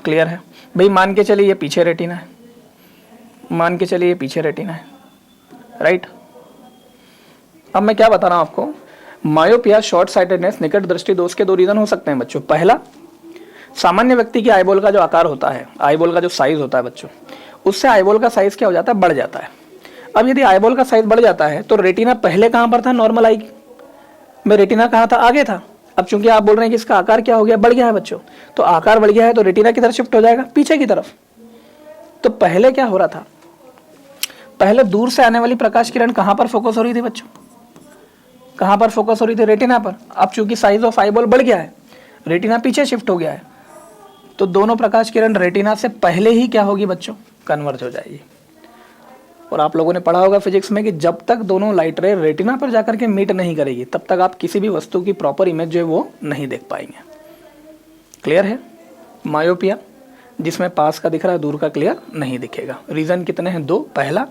S1: क्लियर है। भाई मान के चलिए ये पीछे रेटिना है, मान के चलिए ये पीछे रेटिना है, राइट। अब मैं क्या बता रहा हूँ आपको, मायोपिया, शॉर्ट साइटेडनेस, निकट दृष्टि दोष के दो रीजन हो सकते हैं बच्चों। पहला, सामान्य व्यक्ति की आईबॉल का जो आकार होता है, आईबॉल का जो साइज होता है बच्चों, उससे आईबॉल का साइज क्या हो जाता है, बढ़ जाता है। अब यदि आईबॉल का साइज बढ़ जाता है तो रेटिना पहले कहां पर था, नॉर्मल आई में रेटिना कहां था, आगे था। अब चूंकि आप बोल रहे हैं कि इसका आकार क्या हो गया, बढ़ गया है बच्चों, तो आकार बढ़ गया है तो रेटिना की तरफ शिफ्ट हो जाएगा, पीछे की तरफ। तो पहले क्या हो रहा था, पहले दूर से आने वाली प्रकाश किरण कहां पर फोकस हो रही थी बच्चों, कहां पर फोकस हो रही थी, रेटिना पर। अब चूंकि साइज ऑफ आईबॉल बढ़ गया है, रेटिना पीछे शिफ्ट हो गया है, तो दोनों प्रकाश किरण रेटिना से पहले ही क्या होगी बच्चों, कन्वर्ज हो जाएगी। और आप लोगों ने पढ़ा होगा फिजिक्स में कि जब तक दोनों लाइट रे रेटिना पर जाकर के मीट नहीं करेगी तब तक आप किसी भी वस्तु की प्रॉपर इमेज जो है वो नहीं देख पाएंगे। क्लियर है। मायोपिया जिसमें पास का दिख रहा है, दूर का क्लियर नहीं दिखेगा। रीजन कितने हैं, दो। पहला,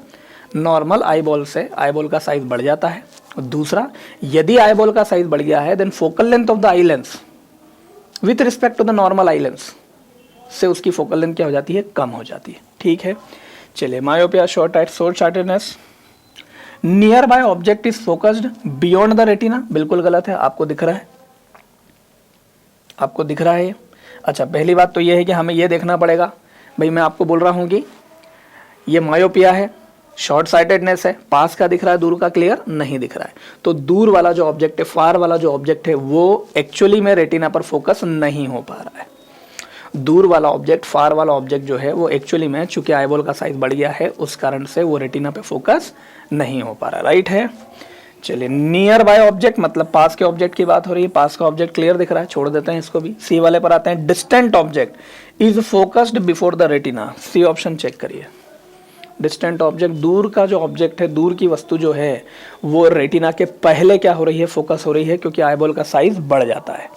S1: नॉर्मल आईबॉल से आईबॉल का साइज बढ़ जाता है, और दूसरा, यदि आईबॉल का साइज बढ़ गया है then focal length of the eye lens with respect to the normal eye lens से उसकी फोकल लेंथ क्या हो जाती है, कम हो जाती है। ठीक है, चलिए। Myopia, short sightedness, near by object is focused beyond the retina, बिल्कुल गलत है। आपको दिख रहा है, आपको दिख रहा है। अच्छा, पहली बात तो ये है कि हमें ये देखना पड़ेगा, भाई मैं आपको बोल रहा हूँ कि ये मायोपिया है, शॉर्ट साइटेडनेस है, पास का दिख रहा है, दूर का क्लियर नहीं दिख रहा है। तो दूर वाला जो ऑब्जेक्ट है, फार वाला जो ऑब्जेक्ट है, वो एक्चुअली में रेटिना पर फोकस नहीं हो पा रहा है। दूर वाला ऑब्जेक्ट, फार वाला ऑब्जेक्ट जो है वो एक्चुअली में चूंकि आईबॉल का साइज बढ़ गया है उस कारण से वो रेटिना पे फोकस नहीं हो पा रहा, राइट है। चलिए, नियर बाय ऑब्जेक्ट मतलब पास के ऑब्जेक्ट की बात हो रही है, पास का ऑब्जेक्ट क्लियर दिख रहा है, छोड़ देते हैं इसको भी। सी वाले पर आते हैं, distant object is focused before the retina. C option check करिए, डिस्टेंट ऑब्जेक्ट, दूर का जो ऑब्जेक्ट है, दूर की वस्तु जो है वो रेटिना के पहले क्या हो रही है, फोकस हो रही है, क्योंकि आईबॉल का साइज बढ़ जाता है।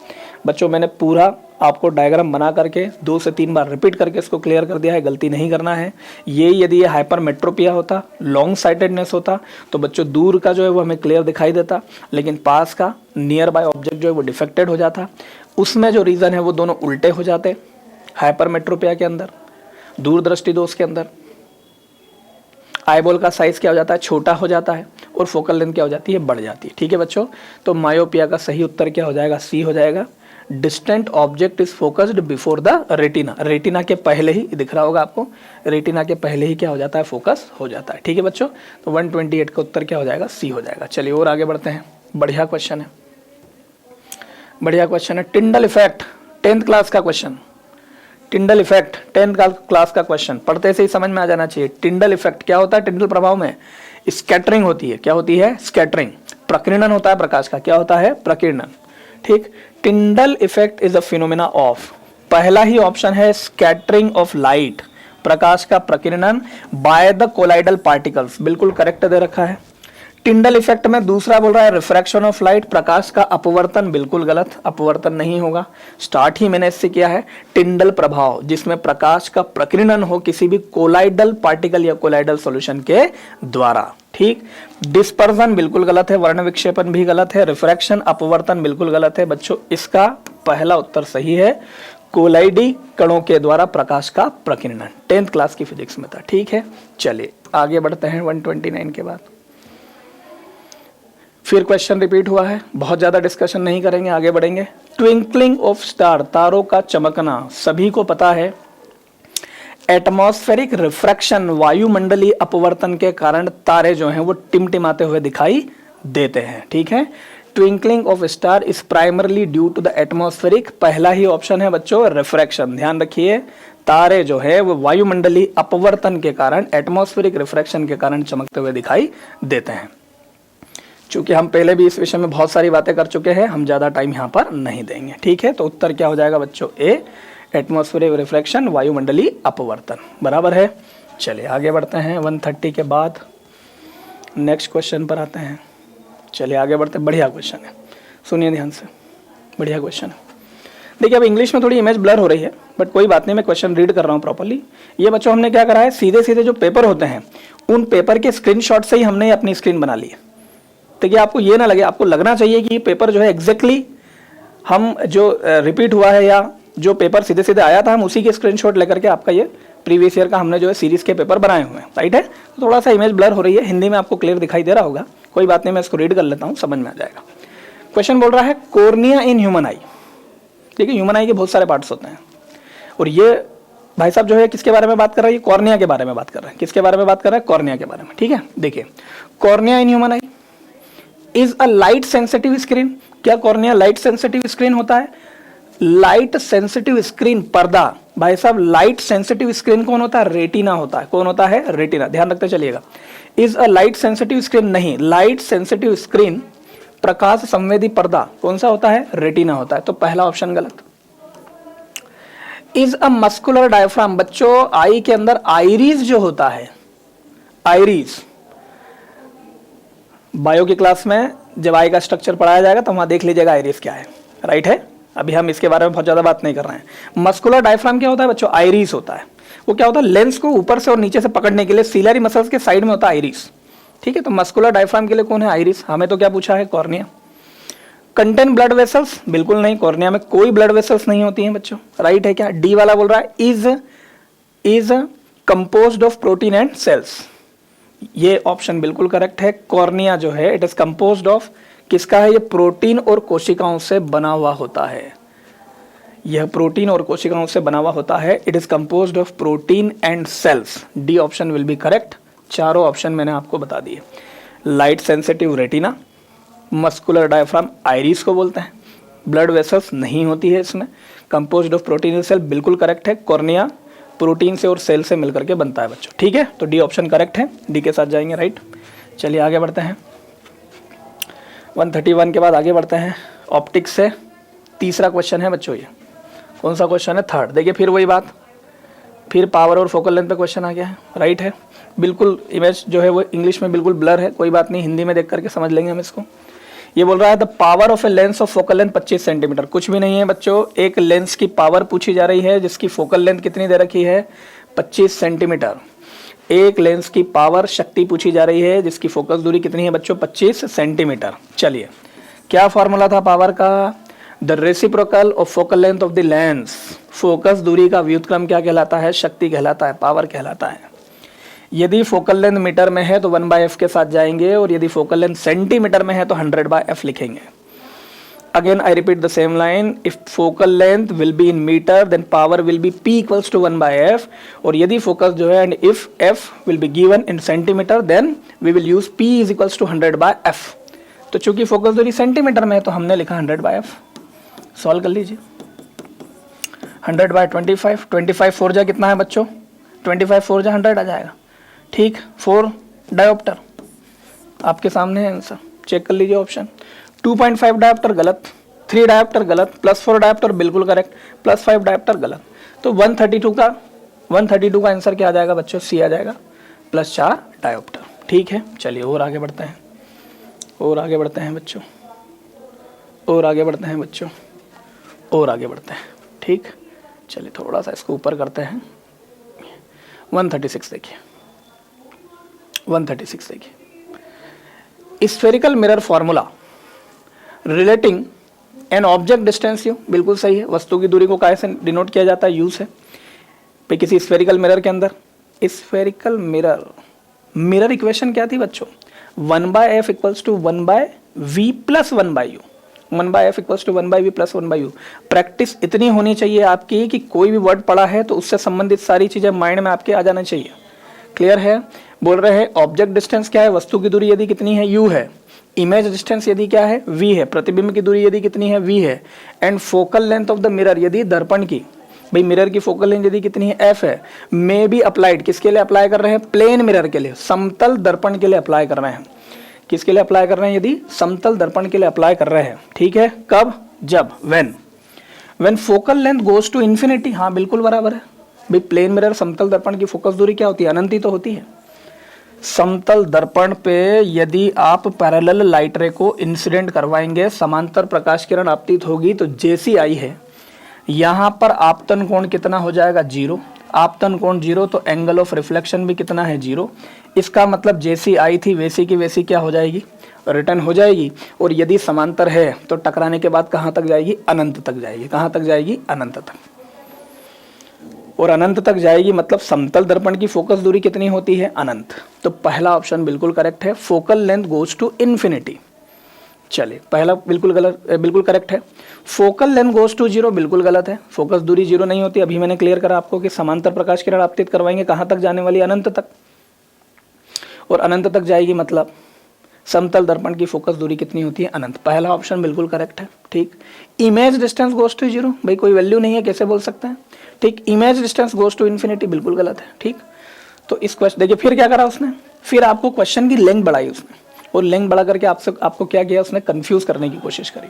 S1: बच्चों मैंने पूरा आपको डायग्राम बना करके 2 से 3 बार रिपीट करके इसको क्लियर कर दिया है, गलती नहीं करना है। ये यदि ये हाइपरमेट्रोपिया होता, लॉन्ग साइटेडनेस होता तो बच्चों दूर का जो है वो हमें क्लियर दिखाई देता, लेकिन पास का नियर बाय ऑब्जेक्ट जो है वो डिफेक्टेड हो जाता। उसमें जो रीज़न है वो दोनों उल्टे हो जाते, हाइपरमेट्रोपिया के अंदर, दूरदृष्टि दोष के अंदर आईबॉल का साइज क्या हो जाता है, छोटा हो जाता है, और फोकल लेंथ क्या हो जाती है, बढ़ जाती है। ठीक है बच्चों, तो मायोपिया का सही उत्तर क्या हो जाएगा, सी हो जाएगा। Distant object is focused before the retina, retina के पहले ही दिख रहा होगा आपको, रेटिना के पहले ही क्या हो जाता है, फोकस हो जाता है। ठीक है बच्चों, तो 128 का उत्तर क्या हो जाएगा, सी हो जाएगा। चलिए और आगे बढ़ते हैं, बढ़िया क्वेश्चन है, बढ़िया क्वेश्चन है। टिंडल इफेक्ट 10th क्लास का question, Tyndall effect 10th class का क्वेश्चन, पढ़ते से ही समझ में आ जाना चाहिए। टिंडल इफेक्ट क्या होता है, टिंडल प्रभाव में स्कैटरिंग होती है, क्या होती है, स्कैटरिंग, प्रकीर्णन होता है प्रकाश का, क्या होता है, प्रकीर्णन। ठीक, Tyndall effect is a phenomena of, पहला ही ऑप्शन है स्कैटरिंग ऑफ लाइट, प्रकाश का प्रकीर्णन बाय द कोलाइडल पार्टिकल्स, बिल्कुल करेक्ट दे रखा है। टिंडल इफेक्ट में दूसरा बोल रहा है रिफ्रैक्शन ऑफ लाइट, प्रकाश का अपवर्तन, बिल्कुल गलत, अपवर्तन नहीं होगा। स्टार्ट ही मैंने इससे किया है, टिंडल प्रभाव जिसमें प्रकाश का प्रकीर्णन हो किसी भी कोलाइडल पार्टिकल या कोलाइडल सॉल्यूशन के द्वारा। ठीक, डिस्पर्जन बिल्कुल गलत है, वर्ण विक्षेपण भी गलत है, रिफ्रैक्शन अपवर्तन बिल्कुल गलत है। बच्चों इसका पहला उत्तर सही है, कोलाइडी कणों के द्वारा प्रकाश का प्रकीर्णन, 10th क्लास की फिजिक्स में था। ठीक है, चलिए आगे बढ़ते हैं 129 के बाद। फिर क्वेश्चन रिपीट हुआ है, बहुत ज्यादा डिस्कशन नहीं करेंगे, आगे बढ़ेंगे। ट्विंकलिंग ऑफ स्टार, तारों का चमकना, सभी को पता है एटमॉस्फेरिक रिफ्रैक्शन, वायुमंडलीय अपवर्तन के कारण तारे जो हैं वो टिमटिमाते हुए दिखाई देते हैं। ठीक है, twinkling of star is primarily due to the atmospheric, पहला ही ऑप्शन है बच्चों रिफ्रैक्शन। ध्यान रखिए, तारे जो है वो वायुमंडलीय अपवर्तन के कारण, एटमॉस्फेरिक रिफ्रैक्शन के कारण चमकते हुए दिखाई देते हैं। चूंकि हम पहले भी इस विषय में बहुत सारी बातें कर चुके हैं, हम ज्यादा टाइम यहाँ पर नहीं देंगे। ठीक है, तो उत्तर क्या हो जाएगा बच्चों, ए, एटमॉस्फेरिक रिफ्रैक्शन, वायुमंडलीय अपवर्तन, बराबर है। चलिए आगे बढ़ते हैं, 130 के बाद नेक्स्ट क्वेश्चन पर आते हैं। चलिए आगे बढ़ते हैं, बढ़िया क्वेश्चन है, सुनिए ध्यान से, बढ़िया क्वेश्चन है। देखिए अब इंग्लिश में थोड़ी इमेज ब्लर हो रही है, बट कोई बात नहीं, मैं क्वेश्चन रीड कर रहा हूँ प्रॉपर्ली। ये बच्चों हमने क्या करा है, सीधे सीधे जो पेपर होते हैं उन पेपर के स्क्रीनशॉट से ही हमने अपनी स्क्रीन बना ली है। देखिए आपको ये ना लगे, आपको लगना चाहिए कि ये पेपर जो है एग्जैक्टली हम जो रिपीट हुआ है या जो पेपर सीधे सीधे आया था हम उसी के स्क्रीनशॉट लेकर के आपका ये प्रीवियस ईयर का हमने जो है सीरीज के पेपर बनाए हुए हैं, राइट है। तो थोड़ा सा इमेज ब्लर हो रही है, हिंदी में आपको क्लियर दिखाई दे रहा होगा, कोई बात नहीं, मैं इसको रीड कर लेता हूँ, समझ में आ जाएगा। क्वेश्चन बोल रहा है कॉर्निया इन ह्यूमन आई। देखिए ह्यूमन आई के बहुत सारे पार्ट्स होते हैं, और ये भाई साहब जो है किसके बारे में बात कर रहा है, ये कॉर्निया के बारे में बात कर रहे हैं। किसके बारे में बात कर रहा है, कॉर्निया के बारे में। ठीक है, देखिए cornea in human I is a light sensitive screen. क्या कॉर्निया लाइट सेंसिटिव स्क्रीन होता है, लाइट सेंसिटिव स्क्रीन, पर्दा। भाई साहब लाइट सेंसिटिव स्क्रीन कौन होता है, रेटिना होता है। कौन होता है, रेटिना, ध्यान रखते चलिएगा। Is a light sensitive screen नहीं, लाइट सेंसिटिव स्क्रीन प्रकाश संवेदी पर्दा कौन सा होता है, रेटिना होता है, तो पहला ऑप्शन गलत। इज अ मस्कुलर डायफ्राम, बच्चों आई के अंदर आइरिस जो होता है, आइरिस, बायो की क्लास में जब आई का स्ट्रक्चर पढ़ाया जाएगा तो वहां देख लीजिएगा आइरिस क्या है, राइट है। अभी हम इसके बारे में बहुत ज्यादा बात नहीं कर रहे हैं। मस्कुलर डायफ्राम क्या होता है बच्चों, आइरिस होता है। वो क्या होता है, लेंस को ऊपर से और नीचे से पकड़ने के लिए सीलरी मसल्स के साइड में होता है आइरिस। ठीक है, तो मस्कुलर डायफ्राम के लिए कौन है, आइरिस। हमें तो क्या पूछा है, कॉर्निया। कंटेन ब्लड वेसल्स, बिल्कुल नहीं, कॉर्निया में कोई ब्लड वेसल्स नहीं होती हैं बच्चों, राइट है क्या। डी वाला बोल रहा है is composed of protein and cells, ये ऑप्शन बिल्कुल करेक्ट है। कॉर्निया जो है इट इज कंपोज्ड ऑफ, किसका है, ये प्रोटीन और कोशिकाओं से बना हुआ होता है। यह प्रोटीन और कोशिकाओं से बना हुआ होता है। It is composed of protein and cells, D option will be correct. चारों ऑप्शन मैंने आपको बता दिए। Light sensitive retina, muscular diaphragm iris को बोलते हैं, ब्लड वेसल्स नहीं होती है इसमें। कंपोज्ड ऑफ प्रोटीन सेल बिल्कुल करेक्ट है। कॉर्निया प्रोटीन से और सेल से मिलकर के बनता है बच्चों, ठीक है। तो डी ऑप्शन करेक्ट है, डी के साथ जाएंगे, राइट। चलिए आगे बढ़ते हैं। 131 के बाद आगे बढ़ते हैं ऑप्टिक्स से। तीसरा क्वेश्चन है बच्चों ये। कौन सा क्वेश्चन है? थर्ड। देखिए फिर वही बात, फिर पावर और फोकल लेंथ पे क्वेश्चन आ गया है, राइट है। बिल्कुल इमेज जो है वो इंग्लिश में बिल्कुल ब्लर है, कोई बात नहीं, हिंदी में देख करके समझ लेंगे हम इसको। ये बोल रहा है the power of a lens of focal length 25 centimetre. कुछ भी नहीं है बच्चों, एक लेंस की पावर पूछी जा रही है जिसकी फोकल लेंथ कितनी दे रखी है? 25 सेंटीमीटर। एक लेंस की पावर शक्ति पूछी जा रही है जिसकी फोकस दूरी कितनी है बच्चों? 25 सेंटीमीटर। चलिए क्या फॉर्मूला था पावर का? The reciprocal of focal length of the lens. Focus दूरी का व्युत्क्रम क्या कहलाता है? शक्ति कहलाता है, पावर कहलाता है। यदि फोकल लेंथ मीटर में है तो 1/f के साथ जाएंगे, और यदि फोकल लेंथ सेंटीमीटर में है तो 100/f लिखेंगे। Again I repeat the same line, if focal length will be in metre then power will be p equals to 1/f, और यदि फोकस जो है and if f will be given in centimetre then we will use p is equals to 100/f। तो चूंकि focus दूरी centimetre में है तो हमने लिखा 100/f। सॉल्व कर लीजिए। 100/25, 25 4 जा कितना है बच्चों? 25 4 जा 100 आ जाएगा, ठीक। 4 डायोप्टर आपके सामने है आंसर, चेक कर लीजिए ऑप्शन। 2.5 डायोप्टर गलत, 3 डायोप्टर गलत, +4 डायोप्टर बिल्कुल करेक्ट, +5 डायोप्टर गलत। तो 132 का आंसर क्या आ जाएगा बच्चों? सी आ जाएगा, +4 डायोप्टर, ठीक है। चलिए और आगे बढ़ते हैं, और आगे बढ़ते हैं बच्चों, और आगे बढ़ते हैं बच्चों, और आगे बढ़ते हैं, ठीक। चलिए थोड़ा सा इसको ऊपर करते हैं। 136 देखिए, 136 देखिए। Spherical mirror formula relating an object distance you, बिल्कुल सही है। वस्तु की दूरी को काय से डिनोट किया जाता है? यू से। पे किसी स्फेरिकल मिरर के अंदर, स्फेरिकल मिरर इक्वेशन क्या थी बच्चों? 1/f equals to 1/v plus 1/u, 1/f equals to 1/v plus 1/u। Practice इतनी होनी चाहिए आपकी कि कोई भी वर्ड पढ़ा है तो उससे संबंधित सारी चीजें माइंड में आपके आ जाना चाहिए। क्लियर है? बोल रहे हैं ऑब्जेक्ट डिस्टेंस क्या है? वस्तु की दूरी यदि कितनी है? u है। इमेज डिस्टेंस यदि क्या है? v है। प्रतिबिंब की दूरी यदि कितनी है? v है। And focal length of the mirror, यदि दर्पण की, भाई मिरर की फोकल लेंथ यदि कितनी है? f है। मे बी अप्लाइड, किसके लिए अप्लाई कर रहे हैं? प्लेन मिरर के लिए, समतल दर्पण के लिए अप्लाई कर रहे हैं। किसके लिए अप्लाई कर रहे हैं? यदि समतल दर्पण के लिए अप्लाई कर रहे हैं, ठीक है। कब? जब, when focal length goes to infinity. हाँ बिल्कुल बराबर है भाई, प्लेन मिरर समतल दर्पण की फोकस दूरी क्या होती है? अनंत ही तो होती है। समतल दर्पण पे यदि आप पैरेलल लाइट रे को इंसिडेंट करवाएंगे, समांतर प्रकाश किरण आपतित होगी, तो जैसी आई है यहाँ पर आपतन कोण कितना हो जाएगा? 0। आपतन कोण 0 तो एंगल ऑफ रिफ्लेक्शन भी कितना है? 0। इसका मतलब जैसी आई थी वैसी की वैसी क्या हो जाएगी? रिटर्न हो जाएगी। और यदि समांतर है तो टकराने के बाद कहाँ तक जाएगी? अनंत तक जाएगी। कहाँ तक जाएगी? अनंत तक। और अनंत तक जाएगी मतलब समतल दर्पण की फोकस दूरी कितनी होती है? अनंत। तो पहला ऑप्शन बिल्कुल करेक्ट है, focal length goes to infinity. चलिए पहला बिल्कुल गलत, बिल्कुल करेक्ट है। फोकल लेंथ गोज टू 0 बिल्कुल गलत है, फोकस दूरी 0 नहीं होती। अभी मैंने क्लियर करा आपको कि समांतर प्रकाश किरण आपतित करवाएंगे, कहाँ तक जाने वाली? अनंत तक। और अनंत तक जाएगी मतलब समतल दर्पण की फोकस दूरी कितनी होती है? अनंत। पहला ऑप्शन बिल्कुल करेक्ट है, ठीक। इमेज डिस्टेंस गोज टू 0, भाई कोई वैल्यू नहीं है, कैसे बोल सकते हैं? ठीक। Image distance goes to infinity बिल्कुल गलत है, ठीक। तो इस क्वेश्चन देखिए फिर क्या करा उसने, फिर आपको क्वेश्चन की लेंथ बढ़ाई उसने, और लेंथ बढ़ा करके आपको क्या किया उसने? कंफ्यूज करने की कोशिश करी।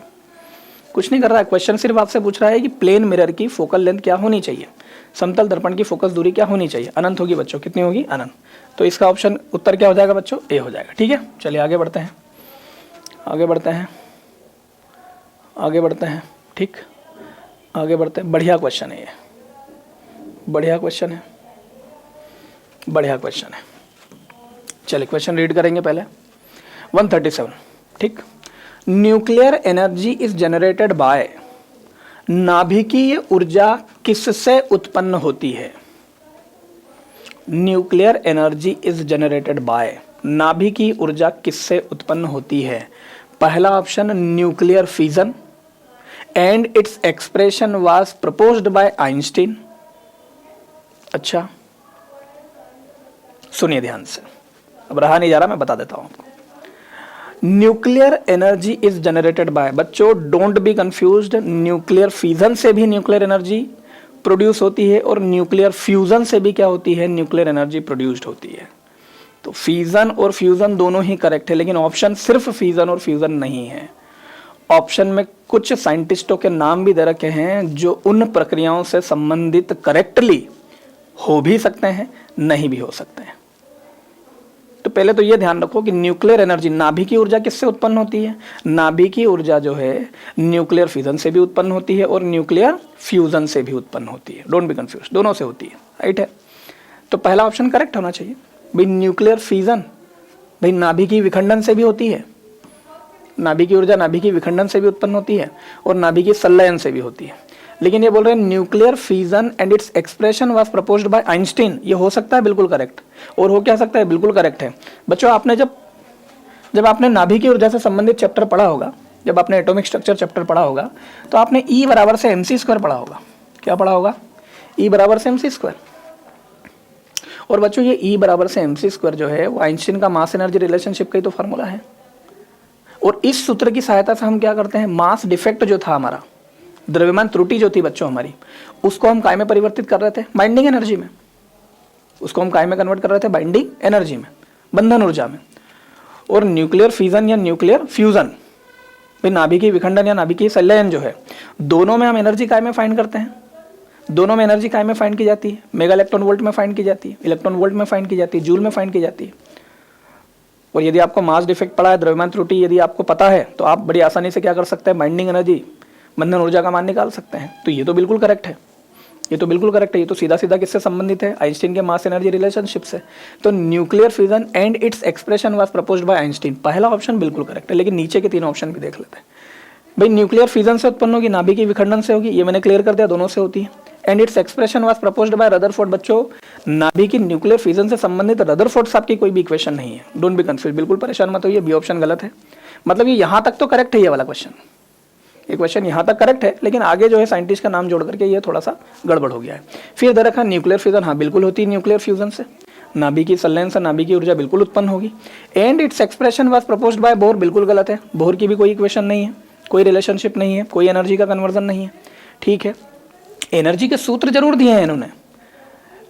S1: कुछ नहीं कर रहा है, क्वेश्चन सिर्फ आपसे पूछ रहा है कि प्लेन मिरर की फोकल लेंथ क्या होनी चाहिए, समतल दर्पण की फोकस दूरी क्या होनी चाहिए? अनंत होगी बच्चों। कितनी होगी? अनंत। तो इसका ऑप्शन उत्तर क्या हो जाएगा बच्चों? ए हो जाएगा, ठीक है। चलिए आगे बढ़ते हैं, आगे बढ़ते हैं, आगे बढ़ते हैं, ठीक। आगे बढ़ते हैं। बढ़िया क्वेश्चन है ये, बढ़िया क्वेश्चन है, बढ़िया क्वेश्चन है। चलिए क्वेश्चन रीड करेंगे पहले। 137, ठीक। Nuclear energy is generated bye, नाभिकीय ऊर्जा किससे उत्पन्न होती है? Nuclear energy is generated bye, नाभिकीय ऊर्जा किससे उत्पन्न होती है? पहला option nuclear fission, and its expression was proposed by Einstein. अच्छा सुनिए ध्यान से, अब रहा नहीं जा रहा, मैं बता देता हूं आपको। Nuclear energy is generated by, बच्चों don't be confused, nuclear fission से भी न्यूक्लियर एनर्जी प्रोड्यूस होती है और न्यूक्लियर फ्यूजन से भी क्या होती है, न्यूक्लियर एनर्जी प्रोड्यूस्ड होती है। तो फिजन और फ्यूजन दोनों ही करेक्ट है, लेकिन ऑप्शन सिर्फ फिजन और फ्यूजन नहीं है। ऑप्शन में कुछ साइंटिस्टों के नाम भी दे रखे हैं जो उन प्रक्रियाओं से संबंधित करेक्टली हो भी सकते हैं, नहीं भी हो सकते हैं। तो पहले तो ये ध्यान रखो कि न्यूक्लियर एनर्जी, नाभिकीय ऊर्जा किससे उत्पन्न होती है, नाभिकीय ऊर्जा जो है न्यूक्लियर फिजन से भी उत्पन्न होती है और न्यूक्लियर फ्यूजन से भी उत्पन्न होती है। डोंट बी कंफ्यूज, दोनों से होती है, राइट है। तो पहला ऑप्शन करेक्ट होना चाहिए भाई। न्यूक्लियर फिजन भाई नाभिकीय विखंडन से भी होती है, नाभिकीय ऊर्जा नाभिकीय विखंडन से भी उत्पन्न होती है और नाभिकीय संलयन से भी होती है। लेकिन ये बोल रहे हैं nuclear fission and its expression was proposed by Einstein. ये हो सकता है बिल्कुल करेक्ट, और हो क्या सकता है, बिल्कुल करेक्ट है। बच्चों आपने जब आपने नाभिकीय ऊर्जा से संबंधित चैप्टर पढ़ा होगा, जब आपने एटॉमिक स्ट्रक्चर चैप्टर पढ़ा होगा, तो आपने E बराबर से mc² पढ़ा होगा। क्या पढ़ा होगा, E बराबर से mc²। और बच्चों ये E बराबर से mc² जो है वो आइंस्टीन का मास एनर्जी रिलेशनशिप का ही तो फार्मूला है। और इस सूत्र की सहायता से हम क्या करते हैं, मास डिफेक्ट जो था हमारा, द्रव्यमान त्रुटि जो थी बच्चों हमारी, उसको हम काय में परिवर्तित कर रहे थे, बाइंडिंग एनर्जी में। उसको हम काय में कन्वर्ट कर रहे थे, बाइंडिंग एनर्जी में, बंधन ऊर्जा में। और न्यूक्लियर फिजन या न्यूक्लियर फ्यूजन भाई नाभिकीय विखंडन या नाभिकीय संलयन जो है, दोनों में हम एनर्जी काय में फाइंड करते हैं। दोनों में एनर्जी काय में फाइंड की जाती है, मेगा इलेक्ट्रॉन वोल्ट में फाइंड की जाती है, इलेक्ट्रॉन वोल्ट में फाइंड की जाती है, जूल में फाइंड की जाती है। और यदि आपको मास डिफेक्ट पड़ा है, द्रव्यमान त्रुटि यदि आपको पता है, तो आप बड़ी आसानी से क्या कर सकते हैं, बाइंडिंग एनर्जी, बंधन ऊर्जा का मान निकाल सकते हैं। तो ये तो बिल्कुल करेक्ट है, ये तो बिल्कुल करेक्ट है। ये तो सीधा सीधा किससे संबंधित है, आइंस्टीन के मास एनर्जी रिलेशनशिप से। तो nuclear fusion and its expression was proposed by Einstein, पहला ऑप्शन बिल्कुल करेक्ट है। लेकिन नीचे के तीन ऑप्शन भी देख लेते हैं भाई। न्यूक्लियर फ्यूजन से उत्पन्न होगी, नाभिकीय विखंडन से होगी, ये मैंने क्लियर कर दिया, दोनों से होती है। And its expression was proposed by Rutherford. बच्चों नाभिकीय न्यूक्लियर फ्यूजन से संबंधित रदरफोर्ड साहब की कोई भी इक्वेशन नहीं है, डोंट बी कंफ्यूज, बिल्कुल परेशान मत होइए, बी ऑप्शन गलत है। मतलब ये यहाँ तक तो करेक्ट है, ये वाला क्वेश्चन, ये क्वेश्चन यहाँ तक करेक्ट है, लेकिन आगे जो है साइंटिस्ट का नाम जोड़ करके ये थोड़ा सा गड़बड़ हो गया है। फिर दे रखा न्यूक्लियर फ्यूजन, हाँ बिल्कुल होती है न्यूक्लियर फ्यूजन से, नाभिकीय संलयन से नाभिकीय ऊर्जा बिल्कुल उत्पन्न होगी। And its expression was proposed by bore, बिल्कुल गलत है। बोर की भी कोई इक्वेशन नहीं है, कोई रिलेशनशिप नहीं है, कोई एनर्जी का कन्वर्जन नहीं है, ठीक है। एनर्जी के सूत्र जरूर दिए हैं इन्होंने,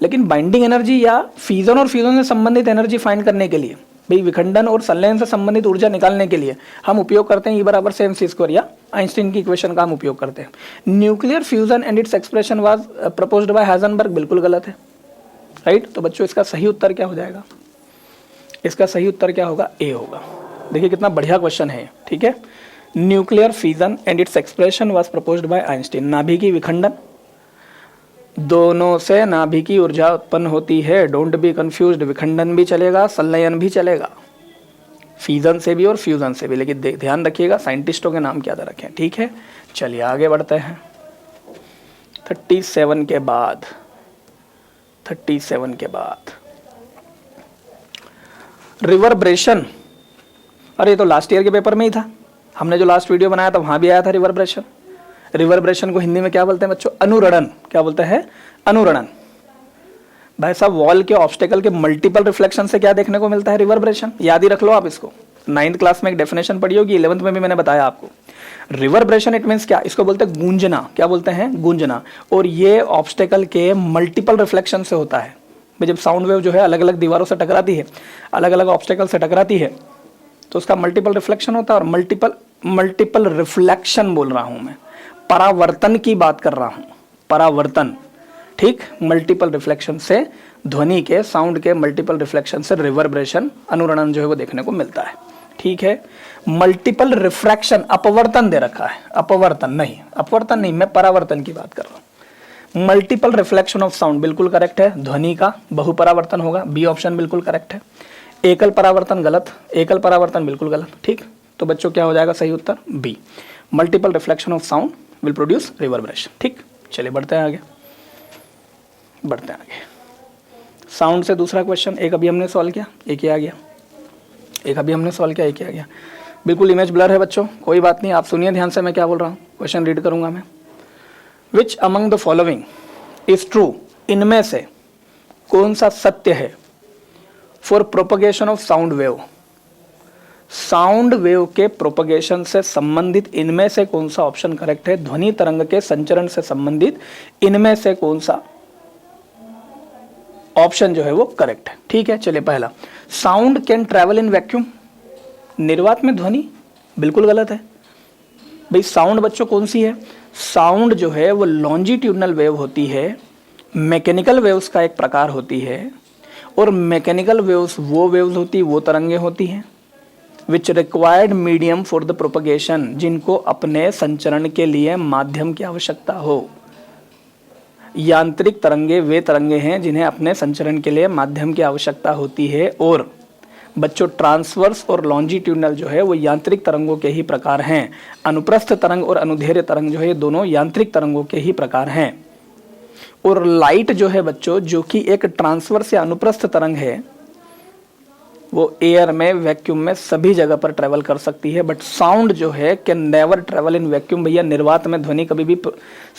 S1: लेकिन बाइंडिंग एनर्जी या फ्यूजन और फ्यूजन से संबंधित एनर्जी फाइंड करने के लिए, भाई विखंडन और संलयन से संबंधित ऊर्जा निकालने के लिए हम उपयोग करते हैं E बराबर से mc² या आइंस्टीन की इक्वेशन का हम उपयोग करते हैं। Nuclear fusion and its expression was proposed by Heisenberg, बिल्कुल गलत है, राइट। तो बच्चों इसका सही उत्तर क्या हो जाएगा, इसका सही उत्तर क्या होगा, ए होगा। देखिए कितना बढ़िया क्वेश्चन है, ठीक है। Nuclear fusion and its expression was proposed by Einstein, नाभिकीय विखंडन, दोनों से नाभिकीय ऊर्जा उत्पन्न होती है, डोंट बी कंफ्यूज्ड, विखंडन भी चलेगा, संलयन भी चलेगा, फ्यूजन से भी और फ्यूजन से भी। लेकिन ध्यान रखिएगा साइंटिस्टों के नाम क्या रखे हैं, ठीक है। चलिए आगे बढ़ते हैं। 37 के बाद रिवर्ब्रेशन, अरे ये तो लास्ट ईयर के पेपर में ही था, हमने जो लास्ट वीडियो बनाया था वहां भी आया था रिवर्ब्रेशन। रिवर्ब्रेशन को हिंदी में क्या बोलते हैं बच्चों, अनुरणन। क्या बोलते हैं, अनुरणन। भाई साहब वॉल के ऑब्स्टेकल के मल्टीपल रिफ्लेक्शन से क्या देखने को मिलता है, रिवर्ब्रेशन। याद ही रख लो आप इसको, 9th क्लास में एक डेफिनेशन पढ़ी होगी, 11th में भी मैंने बताया आपको। रिवर्ब्रेशन इट मींस क्या, इसको बोलते हैं गूंजना। क्या बोलते हैं, गूंजना। और ये ऑब्स्टेकल के मल्टीपल रिफ्लेक्शन से होता है। जब साउंड वेव जो है अलग अलग दीवारों से टकराती है, अलग अलग ऑब्स्टेकल से टकराती है, तो उसका मल्टीपल रिफ्लेक्शन होता है। और मल्टीपल रिफ्लेक्शन बोल रहा हूं मैं, परावर्तन की बात कर रहा हूं, परावर्तन, ठीक। मल्टीपल रिफ्लेक्शन से, ध्वनि के, साउंड के मल्टीपल रिफ्लेक्शन से रिवर्ब्रेशन, अनुरणन जो है वो देखने को मिलता है, ठीक है। मल्टीपल रिफ्रैक्शन, अपवर्तन दे रखा है, अपवर्तन नहीं, मैं परावर्तन की बात कर रहा हूं। मल्टीपल रिफ्लेक्शन ऑफ साउंड बिल्कुल करेक्ट है, ध्वनि का बहुपरावर्तन होगा, बी ऑप्शन बिल्कुल करेक्ट है। एकल परावर्तन गलत, एकल परावर्तन बिल्कुल गलत, ठीक। तो बच्चों क्या हो जाएगा सही उत्तर, B. Multiple reflection of sound will produce reverberation, ठीक। चलिए बढ़ते हैं आगे। साउंड से दूसरा क्वेश्चन, एक अभी हमने सॉल्व किया, एक ही आ गया, एक अभी हमने सॉल्व किया, एक ही आ गया। बिल्कुल इमेज ब्लर है बच्चों, कोई बात नहीं, आप सुनिए ध्यान से मैं क्या बोल रहा हूँ। क्वेश्चन रीड करूंगा मैं। विच among the following is true, इनमें से कौन सा सत्य है for propagation of sound wave, sound wave के प्रोपगेशन से संबंधित इनमें से कौन सा ऑप्शन करेक्ट है? ध्वनि तरंग के संचरण से संबंधित इनमें से कौन सा ऑप्शन जो है वो करेक्ट है? ठीक है, चलिए पहला, sound can travel in vacuum, निर्वात में ध्वनि, बिल्कुल गलत है भाई। साउंड बच्चों कौन सी है? साउंड जो है वो लॉन्जिट्यूडनल वेव होती है, मैकेनिकल वेव्स का एक प्रकार होती है, और मैकेनिकल वेव्स वो वेव्स होती, वो तरंगे होती हैं which required medium for the propagation, जिनको अपने संचरण के लिए माध्यम की आवश्यकता हो। यांत्रिक तरंगे वे तरंगे हैं जिन्हें अपने संचरण के लिए माध्यम की आवश्यकता होती है, और बच्चों ट्रांसवर्स और लॉन्जिट्यूडनल जो है वो यांत्रिक तरंगों के ही प्रकार हैं। अनुप्रस्थ तरंग और अनुदैर्ध्य तरंग जो है ये दोनों यांत्रिक तरंगों के ही प्रकार हैं। और लाइट जो है बच्चों, जो कि एक ट्रांसवर्स या अनुप्रस्थ तरंग है, वो एयर में, वैक्यूम में, सभी जगह पर ट्रेवल कर सकती है। बट साउंड जो है can never travel in vacuum. भैया निर्वात में ध्वनि कभी भी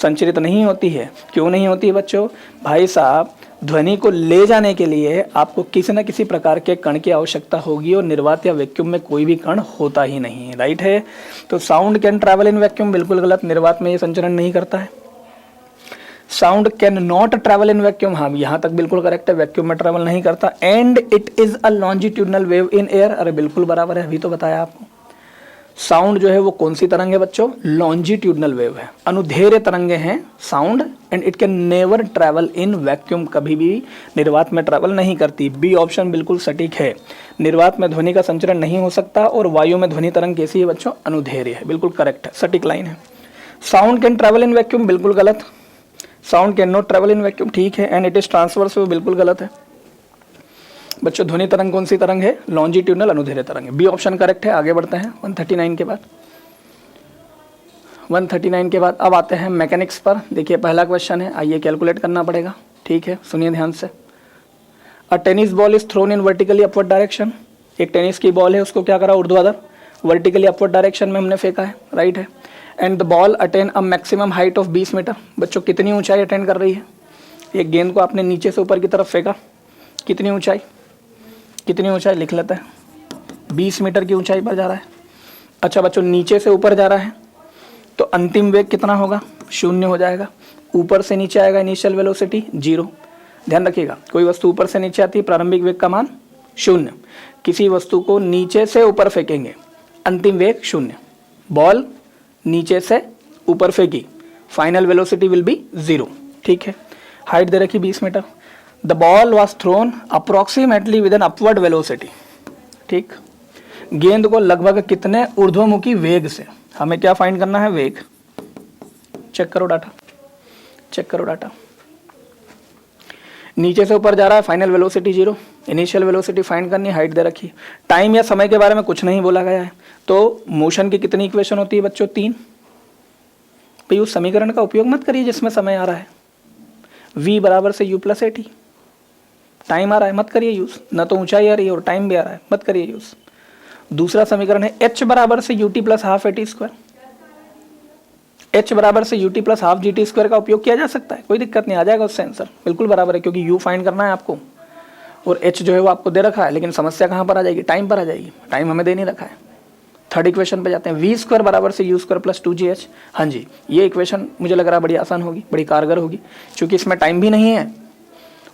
S1: संचरित नहीं होती है। क्यों नहीं होती है बच्चों? भाई साहब, ध्वनि को ले जाने के लिए आपको किसी न किसी प्रकार के कण की आवश्यकता होगी, और निर्वात या वैक्यूम में कोई भी कण होता ही नहीं है। राइट है, तो sound can travel in vacuum बिल्कुल गलत, निर्वात में ये संचरण नहीं करता है। Sound can not travel in vacuum, हाँ यहाँ तक बिल्कुल करेक्ट है, वैक्यूम में ट्रैवल नहीं करता। And it is a longitudinal wave in air, अरे बिल्कुल बराबर है, अभी तो बताया आपको। साउंड जो है वो कौन सी तरंग है बच्चों? लॉन्जिट्यूडनल वेव है, अनुदैर्ध्य तरंगे हैं sound, and it can never travel in vacuum, कभी भी निर्वात में ट्रैवल नहीं करती। बी ऑप्शन बिल्कुल सटीक है, निर्वात में ध्वनि का संचरण नहीं हो सकता, और वायु में ध्वनि तरंग कैसी है बच्चों? अनुदैर्ध्य है, बिल्कुल करेक्ट है, सटीक लाइन है। Sound can travel in vacuum, बिल्कुल गलत, sound can not travel in vacuum, ठीक है। एंड इट इज ट्रांसवर्स, वो बिल्कुल गलत है बच्चों। ध्वनि तरंग कौन सी तरंग है? लॉन्जिट्यूडनल अनुदैर्ध्य तरंग है, बी ऑप्शन करेक्ट है। आगे बढ़ते हैं 139 के बाद। 139 के बाद अब आते हैं मैकेनिक्स पर। देखिए पहला क्वेश्चन है, आइए कैलकुलेट करना पड़ेगा, ठीक है, सुनिए ध्यान से। A tennis ball is thrown in vertically upward direction, एक टेनिस की बॉल है, उसको क्या करा? ऊर्ध्वाधर वर्टिकली अपवर्ड डायरेक्शन में हमने फेंका है, राइट है। And the ball attain a maximum height of 20 metre, बच्चों कितनी ऊंचाई अटेन कर रही है? एक गेंद को आपने नीचे से ऊपर की तरफ फेंका, कितनी ऊंचाई? कितनी ऊंचाई लिख लेते हैं, 20 मीटर की ऊंचाई पर जा रहा है। अच्छा बच्चों, नीचे से ऊपर जा रहा है तो अंतिम वेग कितना होगा? 0 हो जाएगा। ऊपर से नीचे आएगा इनिशियल वेलोसिटी 0। ध्यान रखिएगा, कोई वस्तु ऊपर से नीचे आती है, प्रारंभिक वेग का मान 0। किसी वस्तु को नीचे से ऊपर फेंकेंगे, अंतिम वेग 0। बॉल नीचे से ऊपर फेंकी, फाइनल वेलोसिटी विल बी 0, ठीक है। हाइट दे रखी 20 metre. The ball was thrown approximately with an upward velocity, ठीक। गेंद को लगभग कितने ऊर्ध्वमुखी वेग से, हमें क्या फाइंड करना है? वेग। चेक करो डाटा, चेक करो डाटा। नीचे से ऊपर जा रहा है, final velocity 0, initial velocity find करनी, हाइट दे रखी है। टाइम या समय के बारे में कुछ नहीं बोला गया है। तो मोशन की कितनी इक्वेशन होती है बच्चों? 3। भाई उस समीकरण का उपयोग मत करिए जिसमें समय आ रहा है, v बराबर से u प्लस at, टाइम आ रहा है, मत करिए यूज, न तो ऊंचाई आ रही है और टाइम भी आ रहा है, मत करिए यूज। दूसरा समीकरण है h बराबर से ut plus half at square, h बराबर से ut plus half gt square का उपयोग किया जा सकता है, कोई दिक्कत नहीं, आ जाएगा उससे आंसर, बिल्कुल बराबर है, क्योंकि u फाइंड करना है आपको और h जो है वो आपको दे रखा है, लेकिन समस्या कहाँ पर आ जाएगी? टाइम पर आ जाएगी, टाइम हमें दे नहीं रखा है। थर्ड इक्वेशन पे जाते हैं, वी स्क्वायर बराबर से यू स्क्वायर प्लस 2gh। हाँ जी, ये इक्वेशन मुझे लग रहा है बड़ी आसान होगी, बड़ी कारगर होगी, क्योंकि इसमें टाइम भी नहीं है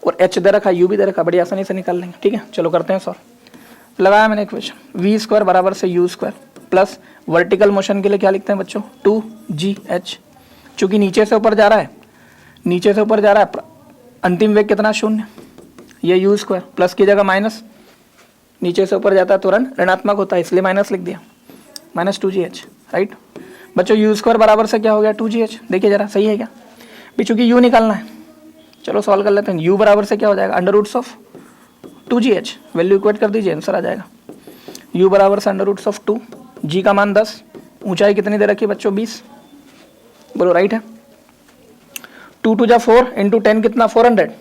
S1: और h दे रखा, u भी दे रखा, बड़ी आसानी से निकाल लेंगे। ठीक है, चलो करते हैं सॉल्व। लगाया मैंने इक्वेशन, वी स्क्वायर बराबर से you square plus vertical motion के लिए क्या लिखते हैं बच्चों? 2gh। चूंकि नीचे से ऊपर जा रहा है, नीचे से ऊपर जा रहा है, अंतिम वेग कितना? 0। ये यू स्क्वायर प्लस की जगह माइनस, नीचे से ऊपर जाता है तुरंत ऋणात्मक होता है, इसलिए माइनस लिख दिया, माइनस 2gh। राइट बच्चों, यू स्क्वायर बराबर से क्या हो गया? 2gh। देखिए जरा सही है क्या? भी चूंकि यू निकालना है, चलो सॉल्व कर लेते हैं। यू बराबर से क्या हो जाएगा? Under roots of 2gh, value equate कर दीजिए, आंसर आ जाएगा। यू बराबर से अंडर रूट्स ऑफ 2, जी का मान 10, ऊंचाई कितनी दे रखी है बच्चों? 20। बोलो राइट है। 2 2 जा 4 इंटू 10 कितना? 400,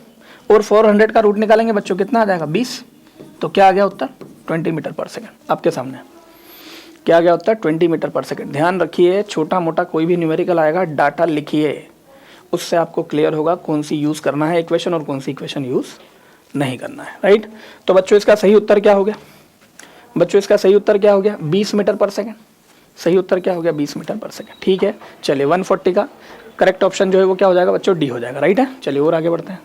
S1: और 400 का रूट निकालेंगे बच्चों, कितना आ जाएगा? 20। तो क्या आ गया उत्तर? 20 मीटर पर सेकंड। आपके सामने क्या आ गया उत्तर? 20 मीटर पर सेकंड। ध्यान रखिए, छोटा मोटा कोई भी न्यूमेरिकल आएगा, डाटा लिखिए, उससे आपको क्लियर होगा कौन सी यूज करना है इक्वेशन और कौन सी इक्वेशन यूज नहीं करना है। राइट, तो बच्चों इसका सही उत्तर क्या हो गया? बच्चों इसका सही उत्तर क्या हो गया 20 मीटर पर सेकेंड। सही उत्तर क्या हो गया 20 मीटर पर सेकेंड। ठीक है, चलिए 140 का करेक्ट ऑप्शन जो है वो क्या हो जाएगा बच्चों, डी हो जाएगा। राइट है, चलिए और आगे बढ़ते हैं,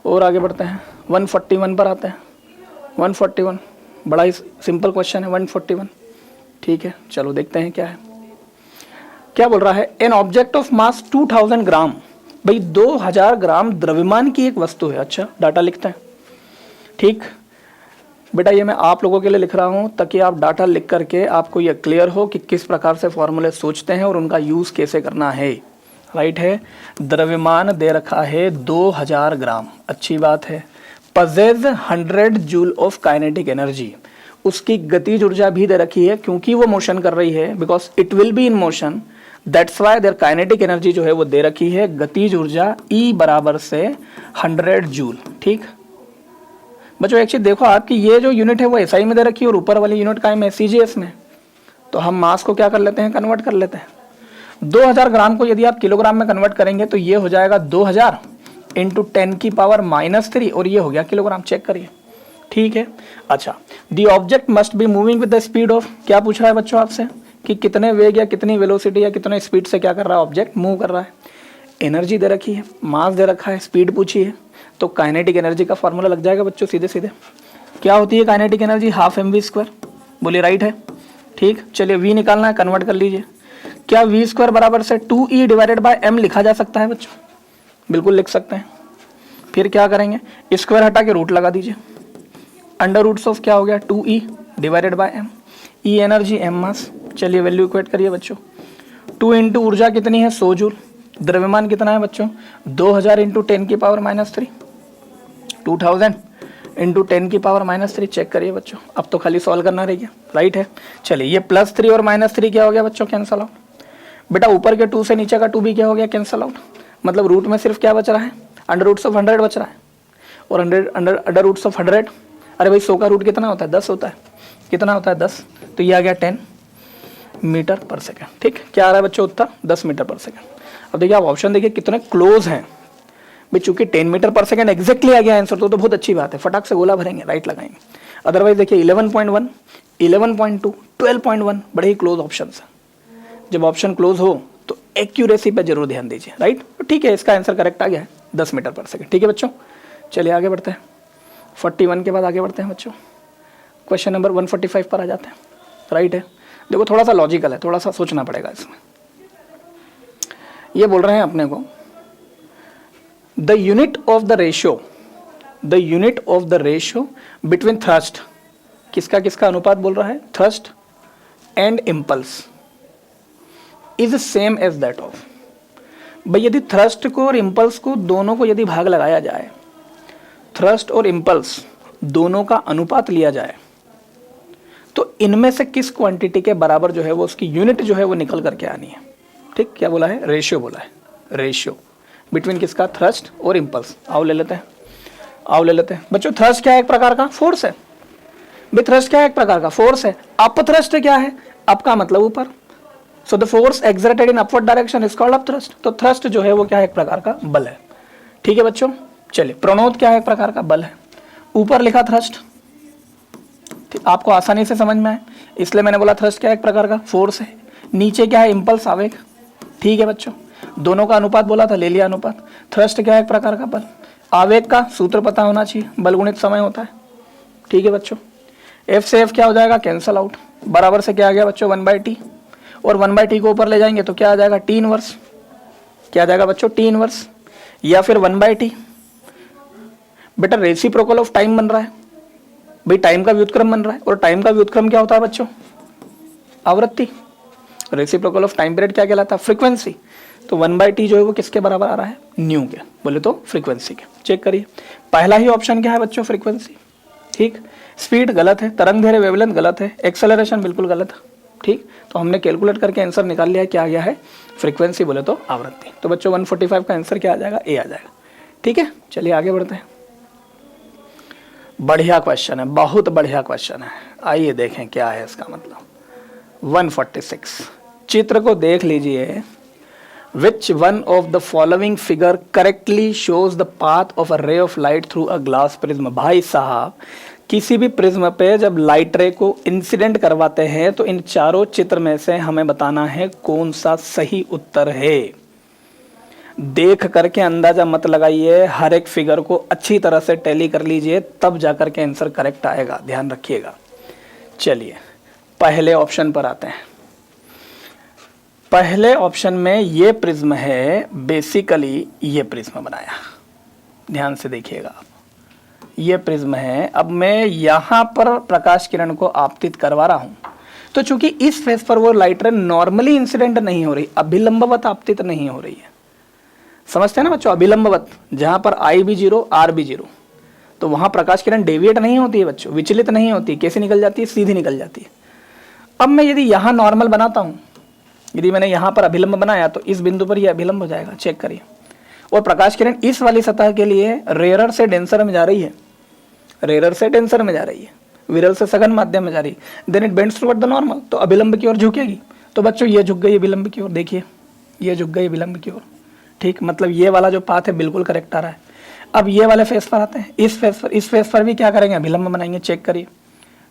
S1: और आगे बढ़ते हैं। 141 पर आते हैं। 141 बड़ा ही सिंपल क्वेश्चन है 141। ठीक है, चलो देखते हैं क्या है। क्या बोल रहा है, एन ऑब्जेक्ट ऑफ मास 2000 ग्राम, भाई 2000 ग्राम द्रव्यमान की एक वस्तु है। अच्छा, डाटा लिखते हैं। ठीक बेटा, ये मैं आप लोगों के लिए लिख रहा हूं ताकि आप डाटा लिख करके आपको ये क्लियर हो कि किस प्रकार से फॉर्मूले सोचते हैं और उनका यूज कैसे करना है। राइट है, द्रव्यमान दे रखा है 2000 ग्राम, अच्छी बात है। पजेज 100 जूल ऑफ काइनेटिक एनर्जी, उसकी गतिज ऊर्जा भी दे रखी है क्योंकि वो मोशन कर रही है, because it will be in motion, that's why their kinetic energy जो है वो दे रखी है। गतिज ऊर्जा E बराबर से 100 जूल। ठीक बच्चों, एक चीज देखो, आपकी ये जो यूनिट है वो SI में दे रखी है और ऊपर वाली यूनिट का है CGS में, तो हम मास को क्या कर लेते हैं, कन्वर्ट कर लेते हैं। 2000 ग्राम को यदि आप किलोग्राम में कन्वर्ट करेंगे तो ये हो जाएगा 2000 इंटू 10 की पावर -3 और ये हो गया किलोग्राम। चेक करिए। ठीक है, अच्छा, the object must be moving with the speed of, क्या पूछ रहा है बच्चों आपसे कि कितने वेग या कितनी वेलोसिटी या कितने स्पीड से क्या कर रहा है ऑब्जेक्ट, मूव कर रहा है। एनर्जी दे रखी है, मास दे रखा है, स्पीड पूछी है, तो काइनेटिक एनर्जी का फॉर्मूला लग जाएगा बच्चों सीधे सीधे। क्या होती है काइनेटिक एनर्जी, हाफ mv²। बोलिए राइट है। ठीक, चलिए V निकालना है, कन्वर्ट कर लीजिए। क्या v² बराबर से 2E डिवाइडेड बाय m लिखा जा सकता है बच्चों, बिल्कुल लिख सकते हैं। फिर क्या करेंगे, स्क्वायर हटा के रूट लगा दीजिए। अंडर रूट्स ऑफ क्या हो गया 2E divided by m, E energy m मास। चलिए वैल्यू इक्वेट करिए बच्चों। 2 इंटू ऊर्जा कितनी है 100 जूल, द्रव्यमान कितना है बच्चों 2000 इंटू 10 की पावर -3, 2000 इंटू 10 की पावर -3। चेक करिए बच्चों, अब तो खाली सॉल्व करना रह गया। राइट है, चलिए ये +3 और -3 क्या हो गया बच्चों, कैंसल आउट। बेटा ऊपर के 2 से नीचे का 2 भी क्या हो गया, कैंसल आउट। मतलब रूट में सिर्फ क्या बच रहा है, अंडर रूट्स ऑफ 100 बच रहा है। और अंडर रूट्स ऑफ 100, अरे भाई 100 का रूट कितना होता है 10 होता है, कितना होता है 10, तो ये आ गया 10 मीटर पर सेकेंड। ठीक, क्या आ रहा है बच्चों उत्तर 10 मीटर पर सेकेंड। अब देखिए आप ऑप्शन देखिए कितने क्लोज हैं भाई, चूंकि 10 मीटर पर सेकेंड एग्जैक्टली आ गया आंसर तो बहुत अच्छी बात है, फटाक से गोला भरेंगे, राइट लगाएंगे। अदरवाइज देखिए 11.1, 11.2, 12.1 बड़े ही क्लोज ऑप्शन है। जब ऑप्शन क्लोज हो तो एक्यूरेसी पे जरूर ध्यान दीजिए। राइट, तो ठीक है, इसका आंसर करेक्ट आ गया है 10 मीटर पर सेकेंड। ठीक है बच्चों, चलिए आगे बढ़ते हैं। 41 के बाद आगे बढ़ते हैं बच्चों, क्वेश्चन नंबर 145 पर आ जाते हैं। राइट है, देखो थोड़ा सा लॉजिकल है, थोड़ा सा सोचना पड़ेगा इसमें। ये बोल रहे हैं अपने को the unit of the ratio, the unit of the ratio between thrust, किसका किसका अनुपात बोल रहा है, thrust and impulse is same as that of. भाई यदि थ्रस्ट को और इम्पल्स को दोनों को यदि भाग लगाया जाए, थ्रस्ट और इम्पल्स दोनों का अनुपात लिया जाए, तो इनमें से किस क्वांटिटी के बराबर जो है वो उसकी यूनिट जो है वो निकल करके आनी है। ठीक, क्या बोला है, रेशियो बोला है, रेशियो बिटवीन किसका, थ्रस्ट और इम्पल्स। आओ ले लेते हैं, आओ ले लेते हैं बच्चों। थ्रस्ट क्या है, एक प्रकार का फोर्स है भाई, थ्रस्ट क्या है, एक प्रकार का फोर्स है। अप थ्रस्ट क्या है, अप का मतलब ऊपर, so the force exerted in upward direction is called up thrust. तो थ्रस्ट जो है वो क्या है, एक प्रकार का बल है। ठीक है बच्चों, चलिए प्रणोद क्या है, एक प्रकार का बल है। ऊपर लिखा थ्रस्ट, आपको आसानी से समझ में आए इसलिए मैंने बोला थ्रस्ट क्या है, एक प्रकार का फोर्स है। नीचे क्या है, इम्पल्स, आवेग। ठीक है बच्चों, दोनों का अनुपात बोला था, ले लिया अनुपात। थ्रस्ट क्या है, एक प्रकार का बल। आवेग का सूत्र पता होना चाहिए, बल गुणित समय होता है। ठीक है बच्चों, F से F क्या हो जाएगा, कैंसल आउट। बराबर से क्या आ गया बच्चों 1/t, और 1/t को ऊपर ले जाएंगे तो क्या आ जाएगा T इनवर्स। क्या आ जाएगा बच्चों, T इनवर्स, या फिर 1/t। बेटा रेसिप्रोकल ऑफ टाइम बन रहा है भाई, टाइम का व्युत्क्रम बन रहा है, और टाइम का व्युत्क्रम क्या होता है बच्चों, आवृत्ति। रेसिप्रोकल ऑफ टाइम पीरियड क्या कहलाता है, फ्रीक्वेंसी। तो 1/t जो है वो किसके बराबर आ रहा है, न्यू के, बोले तो फ्रीक्वेंसी के। चेक करिए, पहला ही ऑप्शन क्या है बच्चों, फ्रीक्वेंसी। ठीक, स्पीड गलत है, तरंग दैर्घ्य वेवलेंथ गलत है, एक्सेलरेशन बिल्कुल गलत है। ठीक, तो हमने कैलकुलेट करके आंसर निकाल लिया, क्या आ गया है, फ्रीक्वेंसी बोले तो आवृत्ति। तो बच्चों 145 का आंसर क्या आ जाएगा, ए आ जाएगा। ठीक है, चलिए आगे बढ़ते हैं। बढ़िया क्वेश्चन है, बहुत बढ़िया क्वेश्चन है, आइए देखें क्या है इसका मतलब। 146, चित्र को देख लीजिए। Which one of the following figure correctly shows the path of a ray of light through a glass prism? भाई साहब किसी भी प्रिज्म पे जब लाइट रे को इंसिडेंट करवाते हैं तो इन चारों चित्र में से हमें बताना है कौन सा सही उत्तर है। देख करके अंदाजा मत लगाइए, हर एक फिगर को अच्छी तरह से टैली कर लीजिए, तब जाकर के आंसर करेक्ट आएगा, ध्यान रखिएगा। चलिए पहले ऑप्शन पर आते हैं। पहले ऑप्शन में ये प्रिज्म है, बेसिकली ये प्रिज्म बनाया, ध्यान से देखिएगा आप, ये प्रिज्म है। अब मैं यहाँ पर प्रकाश किरण को आपतित करवा रहा हूँ, तो चूंकि इस फेस पर वो लाइट रे नॉर्मली इंसिडेंट नहीं हो रही, अभिलंबवत आपतित नहीं हो रही है, समझते हैं ना बच्चों, अभिलंबवत, जहां पर आई भी 0 आर भी 0, तो वहां प्रकाश किरण डेविएट नहीं होती है बच्चों, विचलित नहीं होती, कैसे निकल जाती है, सीधी निकल जाती है। अब मैं यदि यहाँ नॉर्मल बनाता हूँ, यदि मैंने यहाँ पर अभिलंब बनाया तो इस बिंदु पर यह अभिलंब हो जाएगा, चेक करिए। और प्रकाश किरण इस वाली सतह के लिए रेयरर से डेंसर में जा रही है, रेयरर से डेंसर में जा रही है, विरल से सघन माध्यम में जा रही है, then it bends toward the normal, तो अभिलंब की ओर झुकेगी। तो बच्चों ये झुक गई अभिलंब की ओर, देखिए ये झुक गई अभिलंब की ओर, ठीक, मतलब ये वाला जो पाथ है बिल्कुल करेक्ट आ रहा है। अब ये वाले फेस पर आते हैं, इस फेस पर भी क्या करेंगे, अभिलंब बनाएंगे, चेक करिए।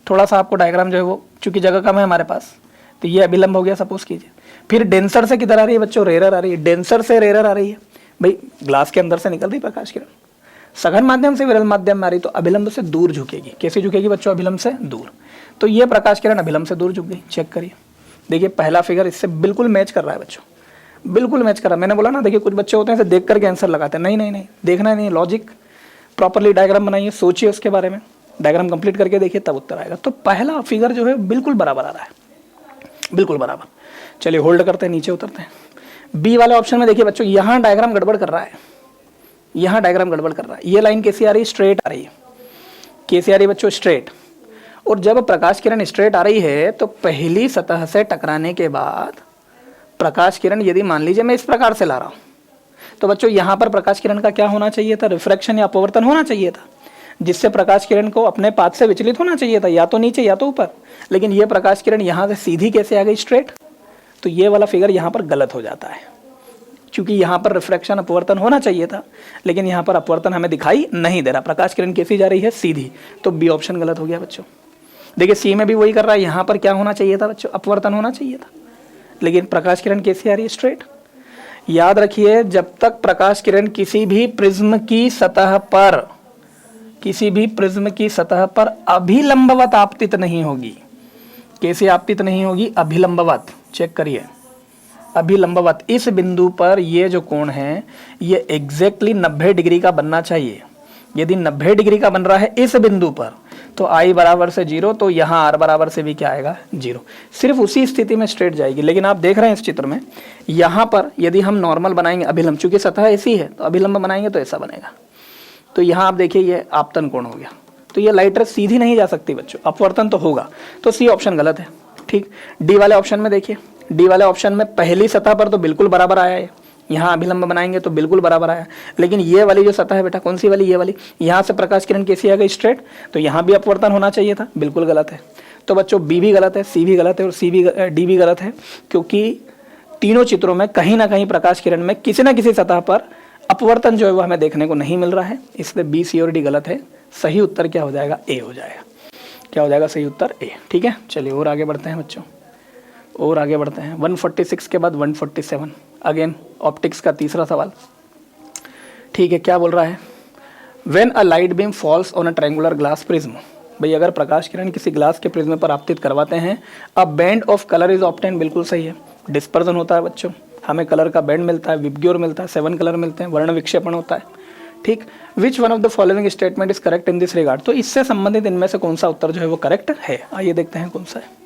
S1: थोड़ा सा आपको डायग्राम जो है वो, चूंकि जगह कम है हमारे पास, तो ये अभिलंब हो गया सपोज कीजिए। फिर डेंसर से किधर आ रही है बच्चों, रेयरर आ रही है, डेंसर से रेयरर आ रही है, भाई ग्लास के अंदर से निकल रही प्रकाश किरण, सघन माध्यम से विरल माध्यम में आ रही, तो अभिलंब से दूर झुकेगी। कैसे झुकेगी बच्चों, अभिलंब से दूर, तो ये प्रकाश किरण अभिलंब से दूर झुक गई, चेक करिए। देखिए पहला फिगर इससे बिल्कुल मैच कर रहा है बच्चों, बिल्कुल मैच कर रहा है। मैंने बोला ना, देखिए कुछ बच्चे होते हैं देख करके आंसर लगाते हैं, नहीं, देखना नहीं, लॉजिक प्रॉपरली डायग्राम बनाइए, सोचिए उसके बारे में, डायग्राम कंप्लीट करके देखिए तब उत्तर आएगा। तो पहला फिगर जो है बिल्कुल बराबर आ रहा है, बिल्कुल बराबर। चलिए होल्ड करते हैं, नीचे उतरते हैं। बी वाले ऑप्शन में देखिए बच्चों, यहाँ डायग्राम गड़बड़ कर रहा है, यहाँ डायग्राम गड़बड़ कर रहा है। ये लाइन कैसी आ रही है, स्ट्रेट आ रही है, कैसी आ रही है बच्चों, स्ट्रेट। और जब प्रकाश किरण स्ट्रेट आ रही है तो पहली सतह से टकराने के बाद प्रकाश किरण, यदि मान लीजिए मैं इस प्रकार से ला रहा हूँ, तो बच्चों यहाँ पर प्रकाश किरण का क्या होना चाहिए था, रिफ्रैक्शन या अपवर्तन होना चाहिए था, जिससे प्रकाश किरण को अपने पाथ से विचलित होना चाहिए था, या तो नीचे या तो ऊपर। लेकिन ये प्रकाश किरण यहाँ से सीधी कैसे आ गई, स्ट्रेट। तो ये वाला फिगर यहाँ पर गलत हो जाता है, क्योंकि यहाँ पर रिफ्रैक्शन अपवर्तन होना चाहिए था, लेकिन यहाँ पर अपवर्तन हमें दिखाई नहीं दे रहा, प्रकाश किरण कैसी जा रही है, सीधी। तो बी ऑप्शन गलत हो गया बच्चों। देखिए सी में भी वही कर रहा है, यहाँ पर क्या होना चाहिए था बच्चों, अपवर्तन होना चाहिए था, लेकिन प्रकाश किरण कैसी आ रही है, स्ट्रेट। याद रखिए, जब तक प्रकाश किरण किसी भी प्रिज्म की सतह पर, किसी भी प्रिज्म की सतह पर अभिलंबवत आपतित नहीं होगी, कैसे आपतित नहीं होगी, अभिलंबवत, चेक करिए, अभिलंबवत। इस बिंदु पर ये जो कोण है ये एग्जैक्टली 90 डिग्री का बनना चाहिए। यदि 90 डिग्री का बन रहा है इस बिंदु पर, तो आई बराबर से 0, तो यहाँ आर बराबर से भी क्या आएगा, 0। सिर्फ उसी स्थिति में स्ट्रेट जाएगी। लेकिन आप देख रहे हैं इस चित्र में, यहाँ पर यदि हम नॉर्मल बनाएंगे अभिलंब, चूंकि सतह ऐसी है तो अभिलंब बनाएंगे तो ऐसा बनेगा। तो यहाँ आप देखिए ये आपतन कोण हो गया, तो ये लाइट रे सीधी नहीं जा सकती बच्चों, अपवर्तन तो होगा। तो सी ऑप्शन गलत है, ठीक। डी वाले ऑप्शन में देखिए, डी वाले ऑप्शन में पहली सतह पर तो बिल्कुल बराबर आया है, यहाँ अभिलंब बनाएंगे तो बिल्कुल बराबर आया। लेकिन ये वाली जो सतह है बेटा, कौन सी वाली, ये वाली, यहाँ से प्रकाश किरण कैसी आ गई, स्ट्रेट, तो यहाँ भी अपवर्तन होना चाहिए था, बिल्कुल गलत है। तो बच्चों बी भी गलत है, सी भी गलत है और डी भी गलत है, क्योंकि तीनों चित्रों में कहीं ना कहीं प्रकाश किरण में किसी न किसी सतह पर अपवर्तन जो है वो हमें देखने को नहीं मिल रहा है, इसलिए बी, सी और डी गलत है। सही उत्तर क्या हो जाएगा, ए हो जाएगा। क्या हो जाएगा सही उत्तर, ए, ठीक है। चलिए और आगे बढ़ते हैं बच्चों, और आगे बढ़ते हैं। 146 के बाद 147, अगेन ऑप्टिक्स का तीसरा सवाल, ठीक है। क्या बोल रहा है, when a light beam falls on a triangular glass prism, भाई अगर प्रकाश किरण किसी ग्लास के प्रिज्म पर आपतित करवाते हैं, a band of colour is obtain, बिल्कुल सही है। डिस्पर्जन होता है बच्चों, हमें कलर का बैंड मिलता है, विबग्योर मिलता है, 7 कलर मिलते हैं, वर्ण विक्षेपण होता है, ठीक। Which one of the following statement is correct in this regard, तो इससे संबंधित इनमें से कौन सा उत्तर जो है वो करेक्ट है। आइए देखते हैं कौन सा है।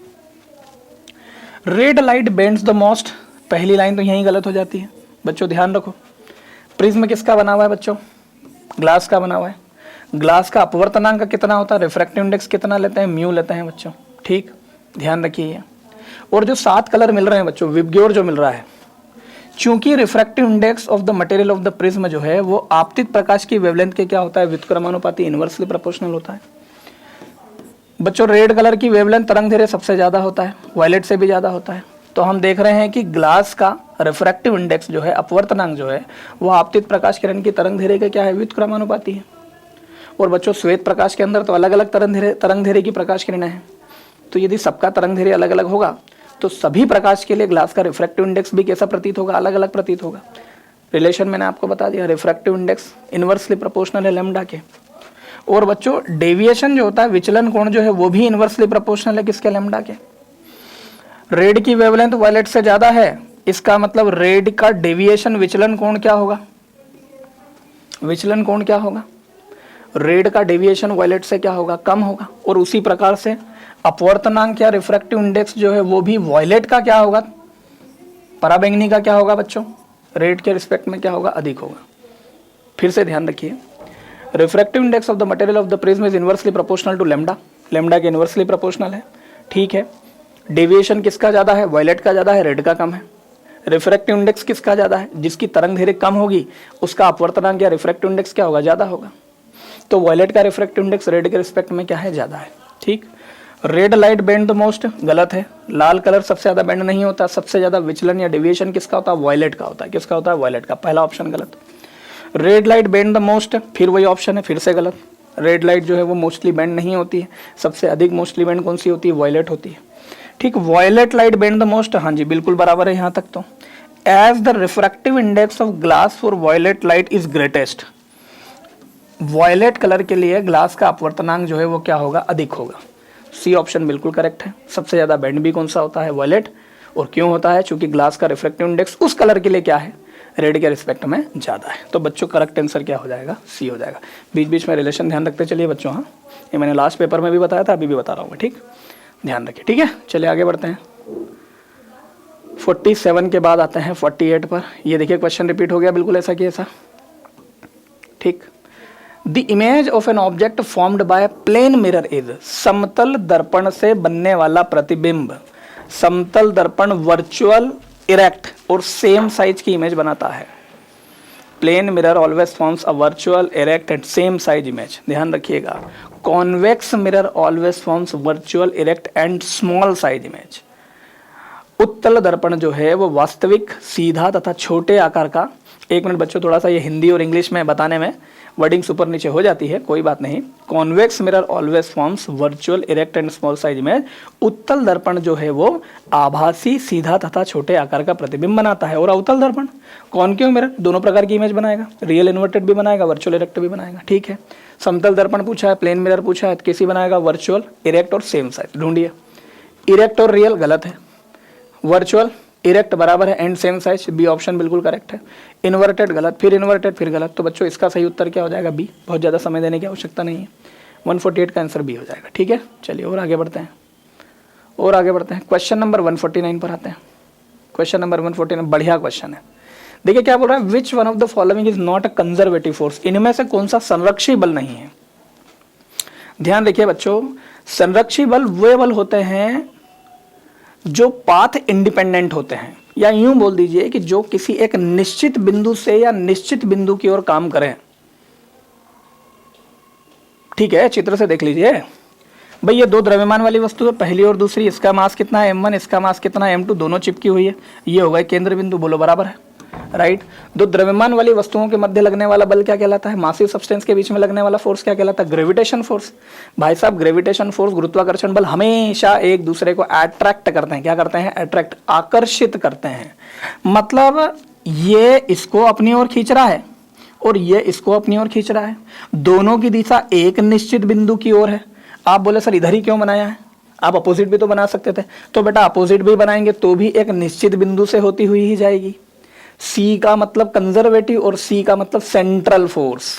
S1: Red light bends the most, पहली लाइन तो यहीं गलत हो जाती है बच्चों, ध्यान रखो। प्रिज्म किसका बना हुआ है बच्चों, ग्लास का बना हुआ है। ग्लास का अपवर्तनांक कितना होता है, रिफ्रैक्टिव इंडेक्स कितना लेते हैं, म्यू लेते हैं बच्चों, ठीक, ध्यान रखिए। और जो 7 कलर मिल रहे हैं बच्चों, विबग्योर जो मिल रहा है, चूंकि refractive index of the material of the prism जो है वो आपतित प्रकाश की वेवलेंथ के क्या होता है, व्युत्क्रमानुपाती, इनवर्सली प्रोपोर्शनल होता है बच्चों। रेड कलर की वेवलेंथ तरंग दैर्घ्य सबसे ज्यादा होता है, वायलेट से भी ज्यादा होता है। तो हम देख रहे हैं कि ग्लास का रिफ्रैक्टिव इंडेक्स जो है, अपवर्तनांक जो है, वो आपतित प्रकाश किरण की तरंग दैर्घ्य का क्या है, व्युत्क्रमानुपाती है। और बच्चों श्वेत प्रकाश के अंदर तो अलग अलग तरंग धैर्घ्य की प्रकाश किरणें हैं, तो यदि सबका तरंग धैर्घ्य अलग अलग होगा तो सभी प्रकाश के लिए ग्लास का रिफ्रैक्टिव इंडेक्स भी कैसा प्रतीत होगा, अलग अलग प्रतीत होगा। रिलेशन मैंने आपको बता दिया, रिफ्रैक्टिव इंडेक्स इनवर्सली प्रोपोर्शनल है लैम्डा के। और बच्चों डेविएशन जो होता है, विचलन कोण जो है वो भी इनवर्सली प्रोपोर्शनल है किसके, लैम्डा के। रेड की वेवलेंथ वायलेट से ज्यादा है, इसका मतलब रेड का डेविएशन विचलन कोण क्या होगा, विचलन कोण क्या होगा, रेड का डेविएशन वायलेट से क्या होगा, कम होगा। और उसी प्रकार से अपवर्तनांक या रिफ्रैक्टिव इंडेक्स जो है वो भी वायलेट का क्या होगा, पराबैंगनी का क्या होगा बच्चों, रेड के रिस्पेक्ट में क्या होगा, अधिक होगा। फिर से ध्यान रखिए, refractive index of the material of the prism is inversely proportional to lambda, lambda के इनवर्सली प्रोपोर्शनल है, ठीक है। डेविएशन किसका ज्यादा है, वायलेट का ज्यादा है, रेड का कम है। रिफ्रैक्टिव इंडेक्स किसका ज्यादा है, जिसकी तरंग दैर्घ्य कम होगी उसका अपवर्तनांक या रिफ्रैक्टिव इंडेक्स क्या होगा, ज्यादा होगा। तो वायलेट का रिफ्रैक्टिव इंडेक्स रेड के रिस्पेक्ट में क्या है, ज्यादा है, ठीक। Red light bend the most, गलत है। लाल कलर सबसे ज्यादा बेंड नहीं होता, सबसे ज्यादा विचलन या डेविएशन किसका होता है, वायलेट का होता है। किसका होता है, वायलेट का। पहला ऑप्शन गलत। Red light bend the most, फिर वही ऑप्शन है, फिर से गलत। रेड लाइट जो है वो मोस्टली बेंड नहीं होती है, सबसे अधिक मोस्टली बेंड कौन सी होती है, वायलेट होती है, ठीक। Violet light bend the most, हाँ जी बिल्कुल बराबर है यहाँ तक। तो as the refractive index of glass for violet light is greatest, violet colour के लिए ग्लास का अपवर्तनांक जो है वो क्या होगा, अधिक होगा। सी ऑप्शन बिल्कुल करेक्ट है। सबसे ज्यादा बेंड भी कौन सा होता है, वायलेट। और क्यों होता है, क्योंकि ग्लास का रिफ्रैक्टिव इंडेक्स उस कलर के लिए क्या है, रेड के रिस्पेक्ट में ज्यादा है। तो बच्चों करेक्ट आंसर क्या हो जाएगा, सी हो जाएगा। बीच बीच में रिलेशन ध्यान रखते चलिए बच्चों, हाँ ये मैंने लास्ट पेपर में भी बताया था, अभी भी बता रहा हूँ, ठीक, ध्यान रखिए, ठीक है। चलिए आगे बढ़ते हैं। 47 के बाद आते हैं 48 पर। ये देखिए क्वेश्चन रिपीट हो गया बिल्कुल ऐसा कि ऐसा, ठीक। The image of an object formed by plane mirror is, समतल दर्पण से बनने वाला प्रतिबिंब। समतल दर्पण वर्चुअल, इरेक्ट और सेम साइज की इमेज बनाता है। Plane mirror always forms a virtual, erect and same size image. ध्यान रखिएगा, convex mirror always forms virtual, erect and small size image. उत्तल दर्पण जो है वो वास्तविक, सीधा तथा छोटे आकार का। एक मिनट बच्चों, थोड़ा सा ये हिंदी और इंग्लिश में बताने में वर्डिंग ऊपर नीचे हो जाती है, कोई बात नहीं। Convex mirror always forms virtual, erect and small size image. उत्तल दर्पण जो है वो आभासी, सीधा तथा छोटे आकार का प्रतिबिंब बनाता है। और अवतल दर्पण कॉनकेव मिरर दोनों प्रकार की इमेज बनाएगा, रियल इन्वर्टेड भी बनाएगा, वर्चुअल इरेक्ट भी बनाएगा, ठीक है। समतल दर्पण पूछा है, प्लेन मिरर पूछा है, कैसी बनाएगा, वर्चुअल, इरेक्ट और सेम साइज। ढूंढिए, इरेक्ट और रियल गलत है, वर्चुअल इरेक्ट बराबर है and same size, B option बिल्कुल करेक्ट है। इन्वर्टेड गलत, फिर इन्वर्टेड, फिर गलत। तो बच्चों इसका सही उत्तर क्या हो जाएगा, बी। बहुत ज़्यादा समय देने की आवश्यकता नहीं है, 148 का आंसर बी हो जाएगा, ठीक है। चलिए और आगे बढ़ते हैं, और आगे बढ़ते हैं। क्वेश्चन नंबर 149 पर आते हैं। क्वेश्चन नंबर 149 बढ़िया क्वेश्चन है। देखिए क्या बोल रहा है, which one of the following is not a conservative force. इनमें से कौन सा संरक्षी बल नहीं है। ध्यान देखिए बच्चों, संरक्षी बल वे बल होते हैं जो पाथ इंडिपेंडेंट होते हैं, या यूं बोल दीजिए कि जो किसी एक निश्चित बिंदु से या निश्चित बिंदु की ओर काम करें। ठीक है, चित्र से देख लीजिए भाई, ये दो द्रव्यमान वाली वस्तु है, पहली और दूसरी। इसका मास कितना है m1, इसका मास कितना है m2, दोनों चिपकी हुई है। ये होगा केंद्र बिंदु, बोलो बराबर है, राइट। दो द्रव्यमान वाली वस्तुओं के मध्य लगने वाला बल क्या कहलाता है, मासिव सब्सटेंस के बीच में लगने वाला फोर्स क्या कहलाता है, ग्रेविटेशन फोर्स। भाई साहब, ग्रेविटेशन फोर्स, गुरुत्वाकर्षण बल हमेशा एक दूसरे को अट्रैक्ट करते हैं। क्या करते हैं, अट्रैक्ट, आकर्षित करते हैं। मतलब ये इसको अपनी ओर खींच रहा है और ये इसको अपनी ओर खींच रहा है, दोनों की दिशा एक निश्चित बिंदु की ओर है। आप बोले सर इधर ही क्यों बनाया है, आप अपोजिट भी तो बना सकते थे। तो बेटा अपोजिट भी बनाएंगे तो भी एक निश्चित बिंदु से होती हुई ही जाएगी। सी का मतलब कंजर्वेटिव और सी का मतलब सेंट्रल फोर्स।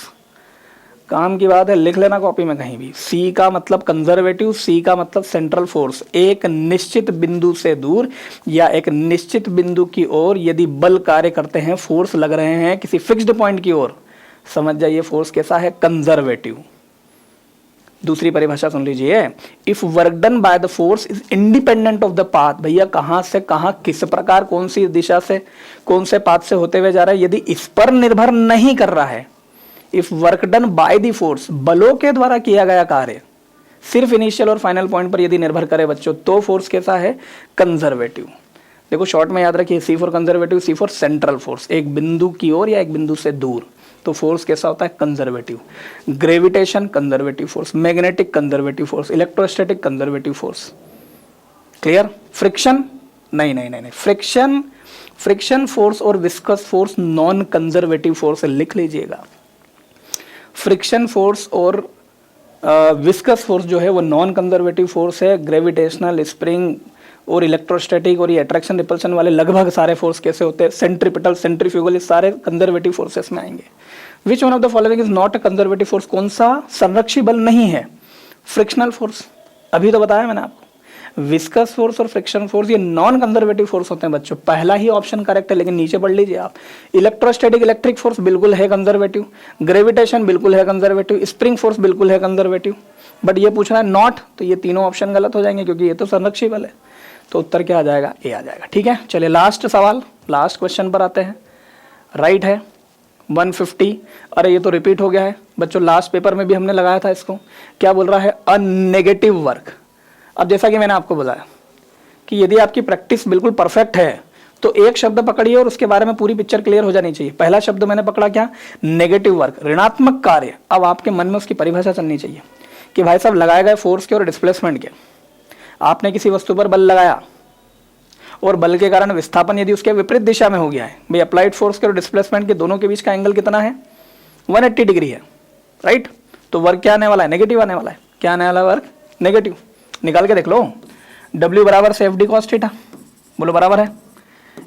S1: काम की बात है, लिख लेना कॉपी में कहीं भी। सी का मतलब कंजर्वेटिव, सी का मतलब सेंट्रल फोर्स। एक निश्चित बिंदु से दूर या एक निश्चित बिंदु की ओर यदि बल कार्य करते हैं, फोर्स लग रहे हैं किसी फिक्स्ड पॉइंट की ओर, समझ जाइए फोर्स कैसा है, कंजर्वेटिव। दूसरी परिभाषा सुन लीजिए, if work done by the force is independent of the path. भैया कहां से कहां, किस प्रकार, कौन सी दिशा से, कौन से पाथ से होते हुए जा रहा है, यदि इस पर निर्भर नहीं कर रहा है। If work done by the force, बलों के द्वारा किया गया कार्य सिर्फ इनिशियल और फाइनल पॉइंट पर यदि निर्भर करे बच्चों, तो फोर्स कैसा है, कंजर्वेटिव। देखो शॉर्ट में याद रखिए, C for conservative, C for central force, एक बिंदु की ओर या एक बिंदु से दूर। तो फोर्स कैसा होता है? Conservative. Gravitation conservative force, magnetic conservative force, electrostatic conservative force. Clear? Friction नहीं, फ्रिक्शन फोर्स और viscous force non conservative force है, लिख लीजिएगा। फ्रिक्शन फोर्स और विस्कस फोर्स जो है वो नॉन कंजर्वेटिव फोर्स है। ग्रेविटेशनल, स्प्रिंग और इलेक्ट्रोस्टैटिक और ये अट्रैक्शन रिपल्शन वाले लगभग सारे फोर्स कैसे होते हैं? सेंट्रीपिटल, सेंट्रीफ्यूगल, ये सारे कंजर्वेटिव फोर्सेस में आएंगे। Which one of the following is not a conservative force? कौन सा संरक्षी बल नहीं है? फ्रिक्शनल फोर्स, अभी तो बताया मैंने आपको। विस्कस फोर्स और फ्रिक्शन फोर्स ये नॉन कंजर्वेटिव फोर्स होते हैं बच्चों। पहला ही ऑप्शन करेक्ट है, लेकिन नीचे पढ़ लीजिए आप। इलेक्ट्रोस्टैटिक, इलेक्ट्रिक फोर्स बिल्कुल है कंजर्वेटिव, ग्रेविटेशन बिल्कुल है कंजर्वेटिव, स्प्रिंग फोर्स बिल्कुल है कंजर्वेटिव, बट ये पूछना है नॉट, तो ये तीनों ऑप्शन गलत हो जाएंगे क्योंकि ये तो संरक्षी बल है। तो उत्तर क्या आ जाएगा? ए आ जाएगा। ठीक है, चलिए लास्ट सवाल, लास्ट क्वेश्चन पर आते हैं। राइट है 150। अरे ये तो रिपीट हो गया है बच्चों, लास्ट पेपर में भी हमने लगाया था इसको। क्या बोल रहा है? अ नेगेटिव वर्क। अब जैसा कि मैंने आपको बताया कि यदि आपकी प्रैक्टिस बिल्कुल परफेक्ट है तो एक शब्द पकड़िए और उसके बारे में पूरी पिक्चर क्लियर हो जानी चाहिए। पहला शब्द मैंने पकड़ा क्या? नेगेटिव वर्क, ऋणात्मक कार्य। अब आपके मन में उसकी परिभाषा चलनी चाहिए कि भाई साहब लगाए गए फोर्स के और डिस्प्लेसमेंट के, आपने किसी वस्तु पर बल लगाया और बल के कारण विस्थापन यदि उसके विपरीत दिशा में हो गया है, भाई अप्लाइड फोर्स के और डिस्प्लेसमेंट के दोनों के बीच का एंगल कितना है? 180 डिग्री है, राइट? तो वर्क क्या आने वाला है? नेगेटिव आने वाला है। क्या आने वाला है? Work negative. निकाल के देख लो, W बराबर से एफ डी कॉस थीटा, बोलो बराबर है।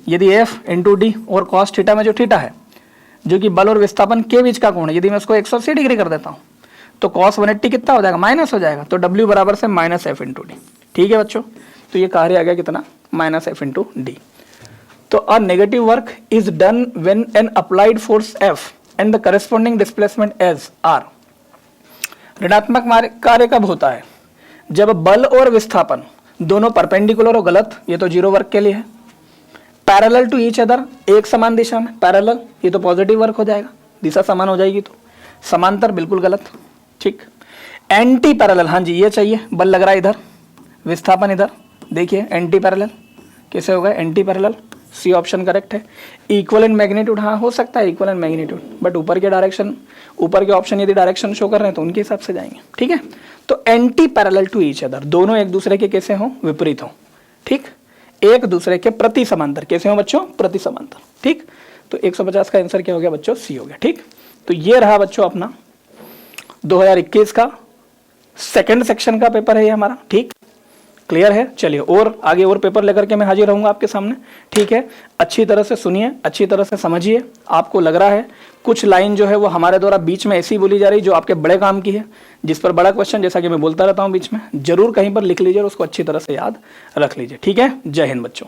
S1: यदि एफ इंटू डी और कॉस थीटा में जो थीटा है जो कि बल और विस्थापन के बीच का कोण है, यदि मैं उसको 180 डिग्री कर देता हूँ तो कॉस 180 कितना हो जाएगा? माइनस हो जाएगा। तो W बराबर से माइनस एफ इंटू डी। ठीक है बच्चों, तो ये कार्य आ गया कितना? Minus F into D. तो a negative work is done when an applied force F and the corresponding displacement as are. ऋणात्मक कार्य कब होता है? जब बल और विस्थापन दोनों परपेंडिकुलर और गलत, ये तो जीरो वर्क के लिए है। पैरेलल टू ईच अदर, एक समान दिशा में, पैरेलल, ये तो पॉजिटिव वर्क हो जाएगा, दिशा समान हो जाएगी। तो समांतर बिल्कुल गलत। ठीक। एंटी पैरेलल, हाँ जी ये चाहिए, बल लग रहा है इधर, विस्थापन इधर, देखिए एंटी पैरेलल कैसे होगा? Anti parallel, C option correct है। इक्वल इन मैग्नीट्यूड, हाँ हो सकता है इक्वल इन मैग्नीट्यूड, बट ऊपर के डायरेक्शन, ऊपर के ऑप्शन यदि डायरेक्शन शो कर रहे हैं तो उनके हिसाब से जाएंगे। ठीक है, तो anti parallel to each other, दोनों एक दूसरे के कैसे हों? विपरीत हों। ठीक, एक दूसरे के प्रति समांतर कैसे हों बच्चों? प्रति समांतर। ठीक, तो 150 का आंसर क्या हो गया बच्चों? सी हो गया। ठीक, तो ये रहा बच्चों अपना 2021 का सेकंड सेक्शन का पेपर है ये हमारा। ठीक, क्लियर है? चलिए और आगे और पेपर लेकर के मैं हाजिर रहूंगा आपके सामने। ठीक है, अच्छी तरह से सुनिए, अच्छी तरह से समझिए। आपको लग रहा है कुछ लाइन जो है वो हमारे द्वारा बीच में ऐसी बोली जा रही जो आपके बड़े काम की है, जिस पर बड़ा क्वेश्चन, जैसा कि मैं बोलता रहता हूँ बीच में, जरूर कहीं पर लिख लीजिए और उसको अच्छी तरह से याद रख लीजिए। ठीक है, जय हिंद बच्चों।